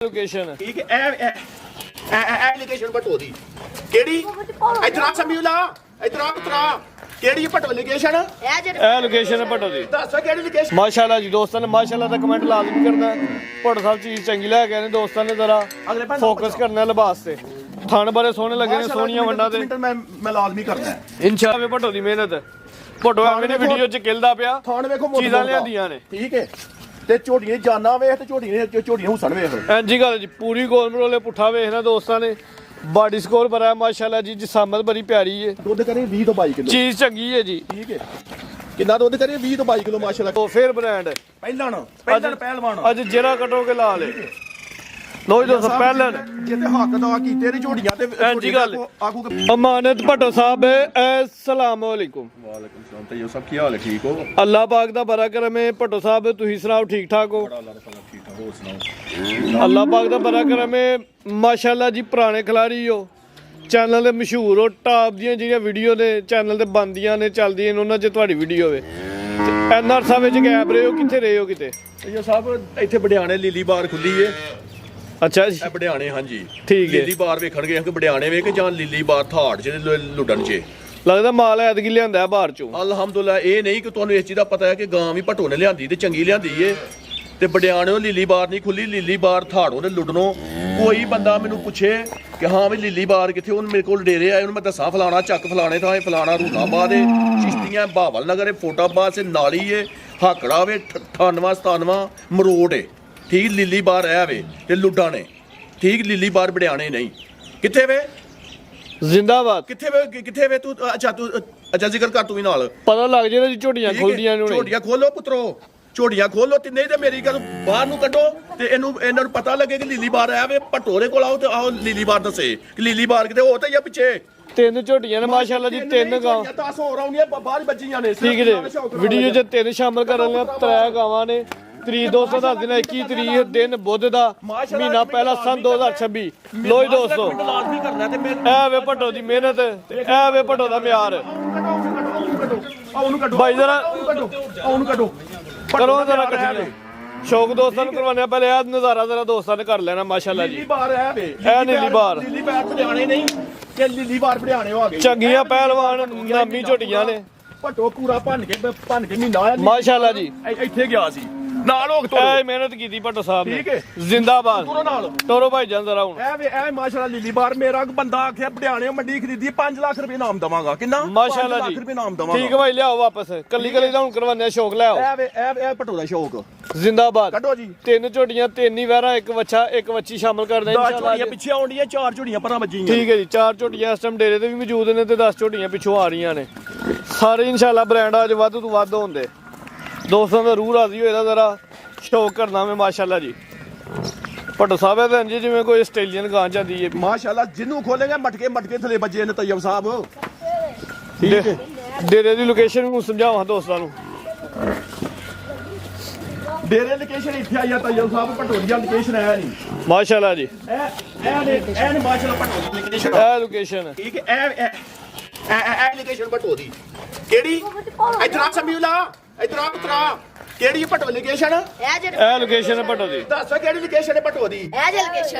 Location ਠੀਕ ਹੈ ਇਹ ਲੋਕੇਸ਼ਨ ਭਟੋ ਦੀ ਕਿਹੜੀ ਇਤਰਾ ਸਮੀਲਾ ਇਤਰਾ ਉਤਰਾ ਕਿਹੜੀ ਭਟੋ ਲੋਕੇਸ਼ਨ ਇਹ ਲੋਕੇਸ਼ਨ ਹੈ ਭੱਟੋ ਦੀ। ਦੱਸੋ ਕਿਹੜੀ ਲੋਕੇਸ਼ਨ। ਮਾਸ਼ਾਅੱਲਾ ਜੀ ਦੋਸਤਾਂ ਨੇ ਮਾਸ਼ਾਅੱਲਾ ਦਾ ਕਮੈਂਟ ਲਾਜ਼ਮੀ ਕਰਨਾ। ਭੱਟੋ ਸਾਹਿਬ ਚੀਜ਼ ਚੰਗੀ ਲੈ ਕੇ ਆਏ ਨੇ ਦੋਸਤਾਂ ਨੇ ਜ਼ਰਾ ਫੋਕਸ ਕਰਨਾ ਲਿਬਾਸ ਤੇ। ਥਣ ਬੜੇ ਸੋਹਣੇ ਲੱਗੇ ਨੇ ਸੋਹਣੀਆਂ ਵੰਡਾਂ ਤੇ ਮੈਂ ਲਾਜ਼ਮੀ ਕਰਨਾ ਇਨਸ਼ਾਅੱਲਾ ਭੱਟੋ ਦੀ ਮਿਹਨਤ। ਭੱਟੋ ਐਵੇਂ ਨੇ ਵੀਡੀਓ 'ਚ ਕਿਲਦਾ ਪਿਆ ਥਣ ਵੇਖੋ ਚੀਜ਼ਾਂ ਲਿਆਂਦੀਆਂ ਨੇ ਠੀਕ ਹੈ ਤੇ ਝੋਟੀਆਂ ਜਾਨਾਂ ਵੇਖ ਤੇ ਝੋਟੀਆਂ ਹੁਸਨ ਵੇਖ ਐਂਜੀ ਗੱਲ ਜੀ ਪੂਰੀ ਗੋਲ ਮਰੋਲੇ ਪੁੱਠਾ ਵੇਖਣਾ ਦੋਸਤਾਂ ਨੇ। ਬਾਡੀ ਸਕੋਰ ਬੜਾ ਹੈ ਮਾਸ਼ਾਅੱਲਾ ਜੀ ਜਿਸਾਮਤ ਬੜੀ ਪਿਆਰੀ ਹੈ। ਦੁੱਧ ਕਰੇ 20 ਤੋਂ 22 ਕਿਲੋ ਚੀਜ਼ ਚੰਗੀ ਹੈ ਜੀ। ਠੀਕ ਹੈ ਕਿੰਨਾ ਦੁੱਧ ਕਰੇ 20 ਤੋਂ 22 ਕਿਲੋ ਮਾਸ਼ਾਅੱਲਾ। ਉਹ ਫੇਰ ਬ੍ਰਾਂਡ ਪਹਿਲਣ ਪਹਿਲਵਾਨ ਅੱਜ ਜਿਹੜਾ ਕਟੋਗੇ ਲਾ ਲੇ ਲੋ ਜੀ ਦੋਸਤੋ ਪਹਿਲਣ ਜਿੱਤੇ ਹੱਕ ਦਾ ਕੀਤੇ ਨੇ ਝੋਟੀਆਂ ਤੇ ਐਂਜੀ ਗੱਲ ਆਗੂ ਅਮਾਨਤ ਭੱਟੋ ਸਾਹਿਬ अस्सलाम वालेकुम। ਵਾਲੇਕੁਮ ਸਲਾਮ ਤੇ ਸਭ ਕੀ ਹਾਲ ਹੈ ਠੀਕ ਹੋ। ਅੱਲਾਹ ਪਾਕ ਦਾ ਬੜਾ ਕਰਮ ਹੈ। ਭੱਟੋ ਸਾਹਿਬ ਤੁਸੀਂ ਸੁਣਾਓ ਠੀਕ ਠਾਕ ਹੋ। ਠੀਕ ਠਾਕ ਹੋ ਸੁਣਾਓ। ਅੱਲਾਹ ਪਾਕ ਦਾ ਬੜਾ ਕਰਮ ਹੈ ਮਾਸ਼ਾਅੱਲਾ ਜੀ ਪੁਰਾਣੇ ਖਿਲਾੜੀ ਹੋ ਚੈਨਲ ਦੇ ਮਸ਼ਹੂਰ ਹੋ ਟਾਪ ਦੀਆਂ ਜਿਹੜੀਆਂ ਵੀਡੀਓ ਨੇ ਚੈਨਲ ਤੇ ਬਣਦੀਆਂ ਨੇ ਚੱਲਦੀਆਂ ਨੇ ਉਹਨਾਂ 'ਚ ਤੁਹਾਡੀ ਵੀਡੀਓ ਹੋਵੇ ਤੇ ਐਨ ਆਰ ਸਾਹਿਬ ਵਿੱਚ ਗੈਪ ਰਹੇ ਹੋ ਕਿੱਥੇ ਰਹੇ ਹੋ ਕਿਤੇ। ਇਹ ਸਾਹਿਬ ਇੱਥੇ ਬੜਿਆਣੇ ਲੀਲੀ ਬਾਰ ਖੁੱਲੀ ਏ। ਅੱਛਾ ਜੀ ਇਹ ਬੜਿਆਣੇ ਹਾਂਜੀ ਠੀਕ ਹੈ। ਲੀਲੀ ਬਾਰ ਵੇਖਣ ਗਏ ਕਿ ਬੜਿਆਣੇ ਵੇ ਕਿ ਜਾਂ ਲੀਲੀ ਬਾਰ ਥਾੜ ਜਿਹੜੇ ਲੁੱਡਣ 'ਚ ਲੱਗਦਾ ਮਾਲ ਐਤਕੀ ਲਿਆਂਦਾ ਬਾਹਰ ਚੋਂ। ਅਲਹਮਦੁਲਿਲਾ ਇਹ ਨਹੀਂ ਕਿ ਤੁਹਾਨੂੰ ਇਸ ਚੀਜ਼ ਦਾ ਪਤਾ ਹੈ ਕਿ ਗਾਂ ਵੀ ਭਟੋ ਨੇ ਲਿਆਂਦੀ ਤੇ ਚੰਗੀ ਲਿਆਂਦੀ ਏ ਤੇ ਬੜਿਆਣਿਓ ਲੀਲੀ ਬਾਰ ਨਹੀਂ ਖੁੱਲੀ ਲੀਲੀ ਬਾਰ ਥਾੜੋਂ ਨੇ ਲੁੱਡਣੋਂ। ਕੋਈ ਬੰਦਾ ਮੈਨੂੰ ਪੁੱਛੇ ਕਿ ਹਾਂ ਵੀ ਲੀਲੀ ਬਾਰ ਕਿੱਥੇ ਉਹਨੂੰ ਮੇਰੇ ਕੋਲ ਡੇਰੇ ਆਏ ਉਹਨੂੰ ਮੈਂ ਦੱਸਾਂ ਫਲਾਣਾ ਚੱਕ ਫਲਾਣੇ ਥਾਂ ਫਲਾਣਾ ਰੂਨਾਬਾਦ ਏ ਚਿਸ਼ਤੀਆਂ ਬਹਾਵਲ ਨਗਰ ਏ ਫੋਟਾਬਾਦ ਸੇ ਨਾਲੀ ਏ ਹਾਕੜਾ ਵੇ 98 97 ਮਰੋੜ ਏ ਠੀਕ ਲੀਲੀ ਬਾਰ ਐ ਵੇ ਤੇ ਲੁੱਡਾਂ ਨੇ ਠੀਕ ਲੀਲੀ ਬਾਰ ਬੜਿਆਣੇ ਨਹੀਂ ਕਿੱਥੇ ਵੇ ਜ਼ਿੰਦਾਬਾਦ ਕਿੱਥੇ ਵੇ ਤੂੰ ਅੱਛਾ ਜ਼ਿਕਰ ਕਰ ਤੂੰ ਵੀ ਨਾਲ ਪਤਾ ਲੱਗ ਜੇ ਨਾ ਜੀ ਝੋਟੀਆਂ ਖੁੱਲਦੀਆਂ ਨੇ ਝੋਟੀਆਂ ਖੋਲੋ ਪੁੱਤਰੋ ਝੋਟੀਆਂ ਖੋਲੋ ਤੇ ਨਹੀਂ ਤੇ ਮੇਰੀ ਗੱਲ ਬਾਹਰ ਨੂੰ ਕੱਢੋ ਤੇ ਇਹਨਾਂ ਨੂੰ ਪਤਾ ਲੱਗੇ ਕਿ ਲੀਲੀ ਬਾਰ ਆਇਆ ਵੇ ਭਟੋਰੇ ਕੋਲ ਆਓ ਤੇ ਆਓ ਲੀਲੀ ਬਾਰ ਦੱਸੇ ਕਿ ਲੀਲੀ ਬਾਰ ਕਿਤੇ ਹੋ ਤੇ ਜਾਂ ਪਿੱਛੇ ਤਿੰਨ ਝੋਟੀਆਂ ਨੇ ਮਾਸ਼ਾਅੱਲਾ ਜੀ ਤਿੰਨ ਗਾਂ 10 ਹੋਰ ਆਉਂਦੀਆਂ ਬਾਹਰ ਬੱਜੀਆਂ ਨੇ ਠੀਕ ਹੈ ਵੀਡੀਓ 'ਚ ਤਿੰਨ ਸ਼ਾਮਲ ਕਰਨ ਲਿਆ 3 ਗਾਵਾਂ ਨੇ। ਤਰੀਕ ਦੋਸਤੋ ਦੱਸ ਦੇਣਾ 21 ਤਰੀਕ ਦਿਨ ਬੁੱਧ ਦਾ ਮਹੀਨਾ ਪਹਿਲਾ ਸੰਨ 2026। ਲੋ ਜੀ ਦੋਸਤੋ ਲਾਜ਼ਮੀ ਕਰਨਾ ਤੇ ਮੈਂ ਐ ਵੇ ਭੱਟੋ ਦੀ ਮਿਹਨਤ ਤੇ ਐ ਵੇ ਭੱਟੋ ਦਾ ਮਿਆਰ ਉਹਨੂੰ ਕੱਢੋ ਭਾਈ ਜ਼ਰਾ ਉਹਨੂੰ ਕੱਢੋ ਕਰੋ ਜ਼ਰਾ ਇਕੱਠੀਆਂ ਸ਼ੌਕ ਦੋਸਤਾਂ ਨੂੰ ਕਰਵਾਉਣਾ ਪਹਿਲੇ ਆ ਨਜ਼ਾਰਾ ਜ਼ਰਾ ਦੋਸਤਾਂ ਨੇ ਕਰ ਲੈਣਾ ਮਾਸ਼ਾਅੱਲਾ ਜੀ। ਲੀਲੀ ਬਾਰ ਹੈ ਵੇ ਇਹ ਨੀਲੀ ਬਾਰ ਲੀਲੀ ਬਾਰ ਪੜਿਆਣੇ ਨਹੀਂ ਕਿ ਲੀਲੀ ਬਾਰ ਪੜਿਆਣੇ ਹੋ ਗਏ ਚੰਗੀਆਂ ਪਹਿਲਵਾਨ ਨਾਮੀ ਝੋਟੀਆਂ ਨੇ। ਭਟੋ ਪੂਰਾ ਭੰਨ ਕੇ ਮਹੀਨਾ ਆਇਆ ਮਾਸ਼ਾਅੱਲਾ ਜੀ ਇੱਥੇ ਗਿਆ ਸੀ ਨਾਲ ਹੋ ਐ ਮਿਹਨਤ ਕੀਤੀ ਭੱਟੋ ਸਾਹਿਬ ਠੀਕ ਨੇ ਹੈ। ਜ਼ਿੰਦਾਬਾਦ ਤੁਰੋ ਨਾਲ ਟੋਰੋ ਭਾਈ ਜਾਨ ਜ਼ਰਾ ਹੁਣ ਐ ਮਾਸ਼ਾਅੱਲਾ ਲੀਲੀ ਬਾਰ ਮੇਰਾ ਬੰਦਾ ਆਖਿਆ ਬੜਿਆਣੇ ਮੰਡੀ ਖਰੀਦੀ 5 ਲੱਖ ਰੁਪਏ ਨਾਮ ਦਵਾਂਗਾ ਕਿੰਨਾ ਮਾਸ਼ਾਅੱਲਾ 5 ਜੀ ਲੱਖ ਰੁਪਏ ਨਾਮ ਦਵਾਂਗਾ ਠੀਕ ਭਾਈ ਲਿਆਓ ਵਾਪਸ ਕੱਲੀ ਕੱਲੀ ਦਾ ਹੁਣ ਕਰਵਾਉਂਦੇ ਆ ਸ਼ੌਕ ਲੈ ਆਓ ਐ ਭਟੋ ਦਾ ਸ਼ੌਕ ਜ਼ਿੰਦਾਬਾਦ ਕੱਢੋ ਜੀ ਤਿੰਨ ਝੋਟੀਆਂ ਤਿੰਨ ਹੀ ਵਹਿਰਾ ਇੱਕ ਵੱਛਾ ਇੱਕ ਵੱਛੀ ਸ਼ਾਮਲ ਕਰਦੇ ਦਸ ਇਨਸ਼ਾਅੱਲਾ ਝੋਟੀਆਂ ਪਿੱਛੇ ਆਉਂਦੀਆਂ 4 ਝੋਟੀਆਂ ਪਰਾਂ ਵੱਜੀਆਂ ਠੀਕ ਹੈ ਜੀ 4 ਝੋਟੀਆਂ ਇਸ ਟਾਈਮ ਡੇਰੇ ਤੇ ਵੀ ਮੌਜੂਦ ਨੇ ਤੇ 10 ਝੋਟੀਆਂ ਪਿੱਛੋਂ ਆ ਰਹੀਆਂ ਨੇ ਸਾਰੇ ਇਨਸ਼ਾਅੱਲਾ ਬ੍ਰਾਂਡ ਅੱਜ ਵੱਧ ਤੋਂ ਵੱਧ ਹੁੰਦੇ ਦੋਸਤਾਂ ਦਾ ਰੂਹ ਰਾਜ਼ੀ ਹੋਏਦਾ ਜ਼ਰਾ ਸ਼ੌਕ ਕਰਨਾ ਮੈਂ ਮਾਸ਼ਾਅੱਲਾ ਜੀ। ਭੱਟੋ ਸਾਹਿਬ ਹੈ ਭੈਣ ਜੀ ਜਿਵੇਂ ਕੋਈ ਆਸਟ੍ਰੇਲੀਅਨ ਗਾਂ ਜਾਂਦੀ ਹੈ ਮਾਸ਼ਾਅੱਲਾ ਜਿਹਨੂੰ ਖੋਲੇਗਾ ਮਟਕੇ ਥਲੇ ਵੱਜੇ ਨੇ ਤੈਯਬ ਸਾਹਿਬ ਠੀਕ ਹੈ। ਡੇਰੇ ਦੀ ਲੋਕੇਸ਼ਨ ਨੂੰ ਸਮਝਾਵਾਂ ਦੋਸਤਾਂ ਨੂੰ। ਡੇਰੇ ਲੋਕੇਸ਼ਨ ਇੱਥੇ ਆਈ ਆ ਤੈਯਬ ਸਾਹਿਬ ਭਟੋ ਦੀ ਲੋਕੇਸ਼ਨ ਆਇਆ ਨਹੀਂ ਮਾਸ਼ਾਅੱਲਾ ਜੀ ਇਹ ਨੇ ਮਾਸ਼ਾਅੱਲਾ ਭਟੋ ਦੀ ਲੋਕੇਸ਼ਨ ਇਹ ਲੋਕੇਸ਼ਨ ਠੀਕ ਹੈ ਇਹ ਲੋਕੇਸ਼ਨ ਭਟੋ ਦੀ ਕਿਹੜੀ ਇਤਰਾ ਸਮੀਲਾ ਇਤਰਾ ਉਤਰਾ ਕਿਹੜੀ ਭਟੋ ਲੋਕੇਸ਼ਨ ਇਹ ਲੋਕੇਸ਼ਨ ਹੈ ਭੱਟੋ ਦੀ। ਦੱਸੋ ਕਿਹੜੀ ਲੋਕੇਸ਼ਨ ਹੈ ਭਟੋ ਦੀ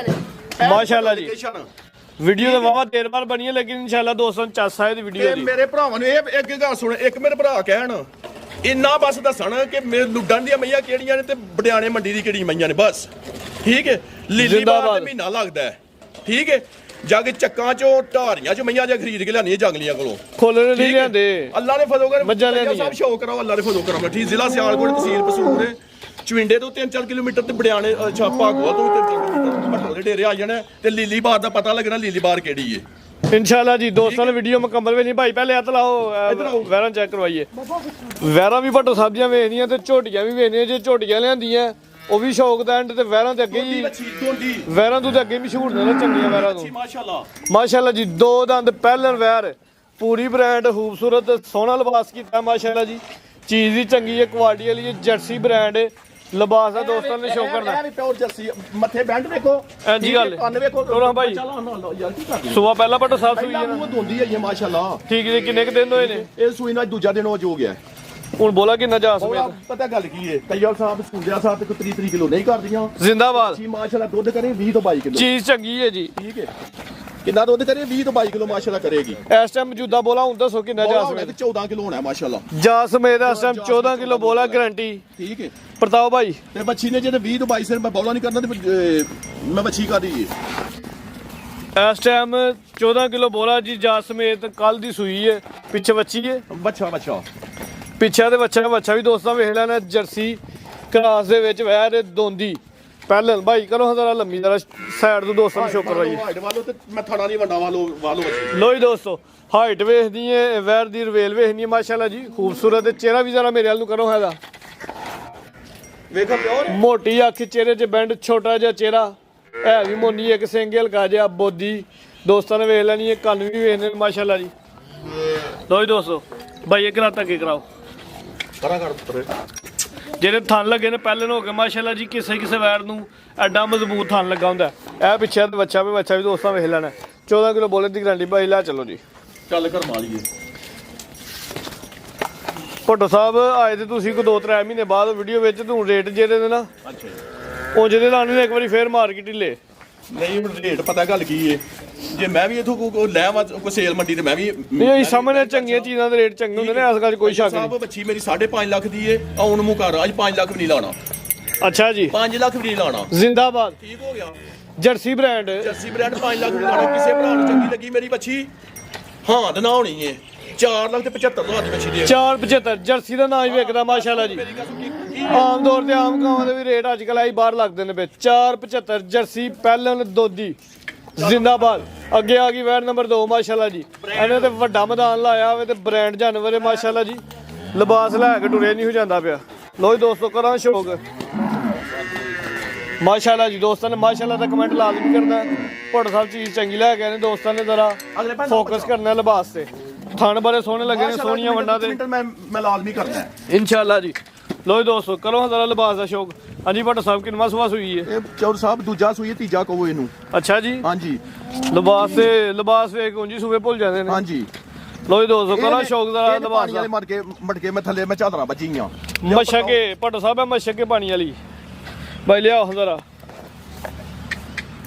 ਮਾਸ਼ਾਅੱਲਾ ਜੀ ਵੀਡੀਓ ਤਾਂ ਵਾਵਾ ਦੇਰ ਬਾਅਦ ਬਣੀ ਹੈ ਲੇਕਿਨ ਇਨਸ਼ਾਅੱਲਾ ਦੋਸਤਾਂ ਚਾਸਾ ਇਹਦੀ ਵੀਡੀਓ ਦੀ। ਮੇਰੇ ਭਰਾਵਾਂ ਨੂੰ ਇਹ ਇੱਕ ਗੱਲ ਸੁਣ ਇੱਕ ਮੇਰੇ ਭਰਾ ਕਹਿਣ ਇੰਨਾ ਬਸ ਦੱਸਣ ਕਿ ਮੇਰੇ ਲੁੱਡਾਂ ਦੀਆਂ ਮਈਆਂ ਕਿਹੜੀਆਂ ਨੇ ਤੇ ਬੜਿਆਣੇ ਮੰਡੀ ਦੀ ਕਿਹੜੀ ਮਈਆਂ ਨੇ ਬਸ ਠੀਕ ਹੈ। ਲੀਲੀ ਬਾਰ ਤੇ ਮਹੀਨਾ ਲੱਗਦਾ ਹੈ ਠੀਕ ਹੈ। ਜਗ ਚੱਕਾਂ ਚੋਂ ਢਾਰੀਆਂ ਚ ਮਈਆਂ ਜਾਂ ਖਰੀਦ ਕੇ ਲਿਆਨੀਆਂ ਜੰਗਲੀਆਂ ਕੋਲੋਂ ਖੋਲਣੇ ਨਹੀਂ ਲਿਆਂਦੇ ਅੱਲਾ ਨੇ ਫਜ਼ਲ ਮੱਝਾਂ ਲਿਆਂਦੀਆਂ ਸਭ ਸ਼ੌਕ ਕਰਾਓ ਅੱਲਾ ਨੇ ਫਜ਼ਲ ਕਰਾਓ ਠੀਕ ਜ਼ਿਲ੍ਹਾ ਸਿਆਲਕੋਟ ਤਹਿਸੀਲ ਪਸੂਰ ਚਵਿੰਡੇ ਤੋਂ 3-4 ਕਿਲੋਮੀਟਰ ਤੇ ਬੜਿਆਣੇ ਛਾਪਾ ਗੋਲ ਤੋਂ 3-4 ਕਿਲੋਮੀਟਰ ਭਟੋ ਦੇ ਡੇਰੇ ਆ ਜਾਣਾ ਤੇ ਲੀਲੀ ਬਾਰ ਦਾ ਪਤਾ ਲੱਗਣਾ ਲੀਲੀ ਬਾਰ ਕਿਹੜੀ ਏ ਇਨਸ਼ਾਅੱਲਾ ਜੀ। ਦੋਸਤਾਂ ਨੇ ਵੀਡੀਓ ਮੁਕੰਮਲ ਵੀ ਨਹੀਂ ਭਾਈ ਪਹਿਲੇ ਹੱਥ ਲਾਓ ਵੈਰਾਂ ਚੈੱਕ ਕਰਵਾਈਏ। ਵੈਰਾਂ ਵੀ ਭੱਟੋ ਸਬਜ਼ੀਆਂ ਵੇਚਦੀਆਂ ਤੇ ਝੋਟੀਆਂ ਵੀ ਵੇਚਦੀਆਂ ਜੇ ਝੋਟੀਆਂ ਲਿਆਂਦੀਆਂ ਉਹ ਵੀ ਸ਼ੌਕ ਦਾ ਐਂਡ ਤੇ ਵੈਰਾਂ ਦੇ ਅੱਗੇ ਹੀ ਵੈਰਾਂ ਤੋਂ ਅੱਗੇ ਮਸ਼ਹੂਰ ਨੇ ਨਾ ਚੰਗੀਆਂ ਵੈਰਾਂ ਤੋਂ ਮਾਸ਼ਾਅੱਲਾ ਜੀ। 2 ਦੰਦ ਪਹਿਲਣ ਵੈਰ ਪੂਰੀ ਬ੍ਰਾਂਡ ਖੂਬਸੂਰਤ ਸੋਹਣਾ ਲਿਬਾਸ ਕੀਤਾ ਮਾਸ਼ਾਅੱਲਾ ਜੀ। ਚੀਜ਼ ਦੀ ਚੰਗੀ ਹੈ ਕੁਆਲਿਟੀ ਵਾਲੀ ਝਰਸੀ ਬ੍ਰਾਂਡ ਲਿਬਾਸ ਦਾ ਦੋਸਤਾਂ ਨੇ ਸ਼ੌਕ ਕਰਨਾ। ਇਹ ਵੀ ਪਿਓਰ ਜਰਸੀ ਮੱਥੇ ਬੈਂਡ ਵੇਖੋ ਐਂਜੀ ਗੱਲ ਕੰਨ ਵੇਖੋ ਤੋਰਾ ਭਾਈ ਯਾਰ ਕੀ ਕਰਦੀ ਸੁਬਾ ਪਹਿਲਾਂ ਭੱਟੋ ਸਾਹਿਬ ਸੂਈ ਪਹਿਲਾਂ ਨਾ ਉਹ ਦੋਂਦੀ ਹੈ ਇਹ ਮਾਸ਼ਾਅੱਲਾ ਠੀਕ ਹੈ ਕਿੰਨੇ ਕ ਦਿਨ ਹੋਏ ਨੇ ਇਹ ਸੂਈ ਨਾਲ ਦੂਜਾ ਦਿਨ ਹੋ ਗਿਆ ਹੁਣ ਬੋਲਾ ਕਿੰਨਾ ਜਾ ਬੋਲਾ ਸਮੇਤ ਪਤਾ ਗੱਲ ਕੀ ਹੈ ਕਈਵਾਲ ਸਾਹਿਬ ਸੂਦਿਆ ਸਾਹਿਬ ਤੇ 30 ਕਿਲੋ ਨਹੀਂ ਕਰਦੀਆਂ ਜ਼ਿੰਦਾਬਾਦ ਜੀ ਮਾਸ਼ਾਅੱਲਾ ਦੁੱਧ ਕਰੇ 20 ਤੋਂ 22 ਕਿਲੋ ਚੀਜ਼ ਚੰਗੀ ਹੈ ਜੀ ਠੀਕ ਹੈ ਕਿੰਨਾ ਦੁੱਧ ਕਰੇ 20 ਤੋਂ 22 ਕਿਲੋ ਮਾਸ਼ਾਅੱਲਾ ਕਰੇਗੀ ਇਸ ਟਾਈਮ ਮੌਜੂਦਾ ਬੋਲਾ ਹੁਣ ਦੱਸੋ ਕਿੰਨਾ ਜਾ ਸਮੇਤ 14 ਕਿਲੋ ਹੋਣਾ ਮਾਸ਼ਾਅੱਲਾ ਜਾ ਸਮੇਤ ਇਸ ਟਾਈਮ 14 ਕਿਲੋ ਬੋਲਾ ਗਾਰੰਟੀ ਠੀਕ ਹੈ ਪ੍ਰਤਾਪ ਭਾਈ ਤੇ ਬੱਚੀ ਨੇ ਜਿਹਦੇ 20 ਤੋਂ 22 ਸਿਰ ਮੈਂ ਬੋਲਾ ਨਹੀਂ ਕਰਨਾ ਤੇ ਮੈਂ ਬੱਚੀ ਕਰ ਰਹੀ ਹੈ ਇਸ ਟਾਈਮ 14 ਕਿਲੋ ਬੋਲਾ ਜੀ ਜਾ ਸਮੇਤ ਕੱਲ ਦੀ ਸੂਈ ਹੈ ਪਿੱਛੇ ਬੱਚੀ ਹੈ ਬੱਚਾ ਪਿੱਛੇ ਤੇ ਬੱਚਾ ਵੀ ਦੋਸਤਾਂ ਵੇਖ ਲੈਣਾ ਜਰਸੀ ਕਰਾਸ ਦੇ ਵਿੱਚ ਵੈਰ ਦੋਂਦੀ ਪਹਿਲਾਂ ਭਾਈ ਕਰੋ ਜ਼ਰਾ ਲੰਮੀ ਜ਼ਰਾ ਸਾਈਡ ਤੋਂ ਦੋਸਤਾਂ ਨੂੰ ਸ਼ੁਕਰ ਭਾਈ ਹਾਈਟ ਵਾਲੋ ਤੇ ਮੈਂ ਥਾਣਾ ਨਹੀਂ ਵੰਡਾ ਵਾਲੋ ਬੱਚੀ ਲੋ ਜੀ ਦੋਸਤੋ ਹਾਈਟ ਵੇਖਦੀ ਹੈ ਵੈਰ ਦੀ ਰਵੇਲ ਵੇਖਦੀ ਹੈ ਮਾਸ਼ਾਅੱਲਾ ਜੀ ਖੂਬਸੂਰਤ ਤੇ ਚਿਹਰਾ ਵੀ ਜ਼ਰਾ ਮੇਰੇ ਵੱਲ ਨੂੰ ਕਰੋ ਹੈਗਾ ਵੇਖੋ ਪਿਓਰ ਮੋਟੀ ਅੱਖ ਚਿਹਰੇ 'ਚ ਬੈਂਡ ਛੋਟਾ ਜਿਹਾ ਚਿਹਰਾ ਹੈ ਵੀ ਮੋਨੀ ਇੱਕ ਸਿੰਘ ਹਲਕਾ ਜਿਹਾ ਬੋਦੀ ਦੋਸਤਾਂ ਨੇ ਵੇਖ ਲੈਣੀ ਹੈ ਕੰਨ ਵੀ ਵੇਖਦੇ ਨੇ ਮਾਸ਼ਾਅੱਲਾ ਜੀ ਲੋ ਜੀ ਦੋਸਤੋ ਭਾਈ ਇੱਕ ਰਾਤ ਅੱਗੇ ਕਰਾਓ ਕਰਾ ਕਰ ਪੁੱਤਰ ਜਿਹੜੇ ਥਣ ਲੱਗੇ ਨੇ ਪਹਿਲੇ ਨੂੰ ਹੋ ਕੇ ਮਾਸ਼ਾਅੱਲਾ ਜੀ ਕਿਸੇ ਵੈਰ ਨੂੰ ਐਡਾ ਮਜ਼ਬੂਤ ਥਣ ਲੱਗਾ ਹੁੰਦਾ ਇਹ ਪਿੱਛੇ ਬੱਚਾ ਵੀ ਦੋਸਤਾਂ ਵੇਖ ਲੈਣਾ 14 ਕਿਲੋ ਬੋਲੇ ਦੀ ਗਰੰਟੀ ਭਾਈ ਲੈ ਚਲੋ ਜੀ ਚੱਲ ਘਰ ਮਾਲੀਏ ਭੱਟੋ ਸਾਹਿਬ ਆਏ ਤੇ ਤੁਸੀਂ ਕੋਈ 2-3 ਮਹੀਨੇ ਬਾਅਦ ਵੀਡੀਓ ਵਿੱਚ ਤੂੰ ਰੇਟ ਜਿਹੜੇ ਨੇ ਨਾ ਅੱਛਾ ਉਹ ਜਿਹਦੇ ਲਾਣੇ ਨੇ ਇੱਕ ਵਾਰੀ ਫੇਰ ਮਾਰਕੀਟ ਹੀ ਲੈ ਨਹੀਂ ਹੁਣ ਰੇਟ ਪਤਾ ਗੱਲ ਕੀ ਏ ਜੇ ਮੈਂ ਵੀ ਇਥੋਂ ਕੋ ਲੈ ਆਵਾਂ ਕੋਈ ਸੇਲ ਮੰਡੀ ਤੇ ਮੈਂ ਵੀ ਨਹੀਂ ਸਾਹਮਣੇ ਚੰਗੀਆਂ ਚੀਜ਼ਾਂ ਦੇ ਰੇਟ ਚੰਗੇ ਹੁੰਦੇ ਨੇ ਇਸ ਗੱਲ 'ਚ ਕੋਈ ਸ਼ੱਕ ਸਾਹਿਬ ਨਹੀਂ ਬੱਚੀ ਮੇਰੀ 5.5 ਲੱਖ ਦੀ ਏ ਆਉਣ ਮੂੰਹ ਕਰ ਅੱਜ 5 ਲੱਖ ਵੀ ਨਹੀਂ ਲਾਣਾ ਅੱਛਾ ਜੀ 5 ਲੱਖ ਵੀ ਨਹੀਂ ਲਾਣਾ ਜ਼ਿੰਦਾਬਾਦ ਠੀਕ ਹੋ ਗਿਆ jersey brand jersey brand 5 lakh ਵੀ ਨਹੀਂ ਲਾਣਾ ਕਿਸੇ ਭਰਾ ਨੂੰ ਚੰਗੀ ਲੱਗੀ ਮੇਰੀ ਬੱਚੀ ਹਾਂ ਤੇ ਨਾ ਹੋਣੀ ਏ 4 ਲੱਖ ਤੇ 75,000 ਦੀ ਬੱਚੀ ਦੇ 475 ਜਰਸੀ ਦਾ ਨਾਂ ਹੀ ਵਿਕਦਾ ਮਾਸ਼ਾਅੱਲਾ ਜੀ ਆਮ ਤੌਰ ਤੇ ਆਮ ਗਾਵਾਂ ਦੇ ਵੀ ਰੇਟ ਅੱਜ ਕੱਲ੍ਹ ਆਈ ਬਾਹਰ ਲੱਗਦੇ ਨੇ ਵਿੱਚ 475 ਜਰਸੀ ਪਹਿਲਨ ਦੋਦੀ ਜ਼ਿੰਦਾਬਾਦ ਅੱਗੇ ਆ ਗਈ ਵੈਰ ਨੰਬਰ 2 ਮਾਸ਼ਾਅੱਲਾ ਜੀ ਇਹਨੇ ਤੇ ਵੱਡਾ ਮੈਦਾਨ ਲਾਇਆ ਹੋਵੇ ਤੇ ਬ੍ਰਾਂਡ ਜਾਨਵਰ ਹੈ ਮਾਸ਼ਾਅੱਲਾ ਜੀ ਲਿਬਾਸ ਲੈ ਕੇ ਟੁਰੇ ਨਹੀਂ ਹੋ ਜਾਂਦਾ ਪਿਆ ਲੋ ਜੀ ਦੋਸਤੋ ਕਰਾਂ ਸ਼ੌਕ ਮਾਸ਼ਾਅੱਲਾ ਜੀ ਦੋਸਤਾਂ ਨੇ ਮਾਸ਼ਾਅੱਲਾ ਦਾ ਕਮੈਂਟ ਲਾਜ਼ਮੀ ਕਰਨਾ ਭੱਟ ਸਾਹਿਬ ਚੀਜ਼ ਚੰਗੀ ਲੈ ਕੇ ਆਏ ਨੇ ਦੋਸਤਾਂ ਨੇ ਜ਼ਰਾ ਫੋਕਸ ਕਰਨਾ ਲਿਬਾਸ ਤੇ ਥਣ ਬੜੇ ਸੋਹਣੇ ਲੱਗੇ ਨੇ ਸੋਹਣੀਆਂ ਵੰਡਾਂ ਤੇ ਮੈਂ ਲਾਜ਼ਮੀ ਕਰਨਾ ਇਨਸ਼ਾਅੱਲਾ ਜੀ ਲੋ ਜੀ ਦੋਸਤੋ ਕਰੋ ਜ਼ਰਾ ਲਿਬਾਸ ਦਾ ਸ਼ੌਕ ਹਾਂਜੀ ਭੱਟ ਸਾਹਿਬ ਕਿੰਨਵਾਂ ਸਵਾਸ ਹੋਈ ਹੈ ਇਹ ਚੌਰ ਸਾਹਿਬ ਦੂਜਾ ਸੂਈ ਤੀਜਾ ਕਹੋ ਇਹਨੂੰ ਅੱਛਾ ਜੀ ਹਾਂਜੀ ਲਿਬਾਸ ਵੇਖ ਉਂਜੀ ਸੂਬੇ ਭੁੱਲ ਜਾਂਦੇ ਨੇ ਹਾਂਜੀ ਲੋ ਜੀ ਦੋਸਤੋ ਕਰੋ ਸ਼ੌਕ ਜ਼ਰਾ ਲਿਬਾਸ ਦਾ ਮੜ ਕੇ ਮੈਂ ਥੱਲੇ ਮੈਂ ਚਾਦਰਾਂ ਵੱਜੀਆਂ ਮਸ਼ਕੇ ਭੱਟ ਸਾਹਿਬ ਹੈ ਮਸ਼ਕੇ ਪਾਣੀ ਵਾਲੀ ਬਾਈ ਲਿਆਓ ਜ਼ਰਾ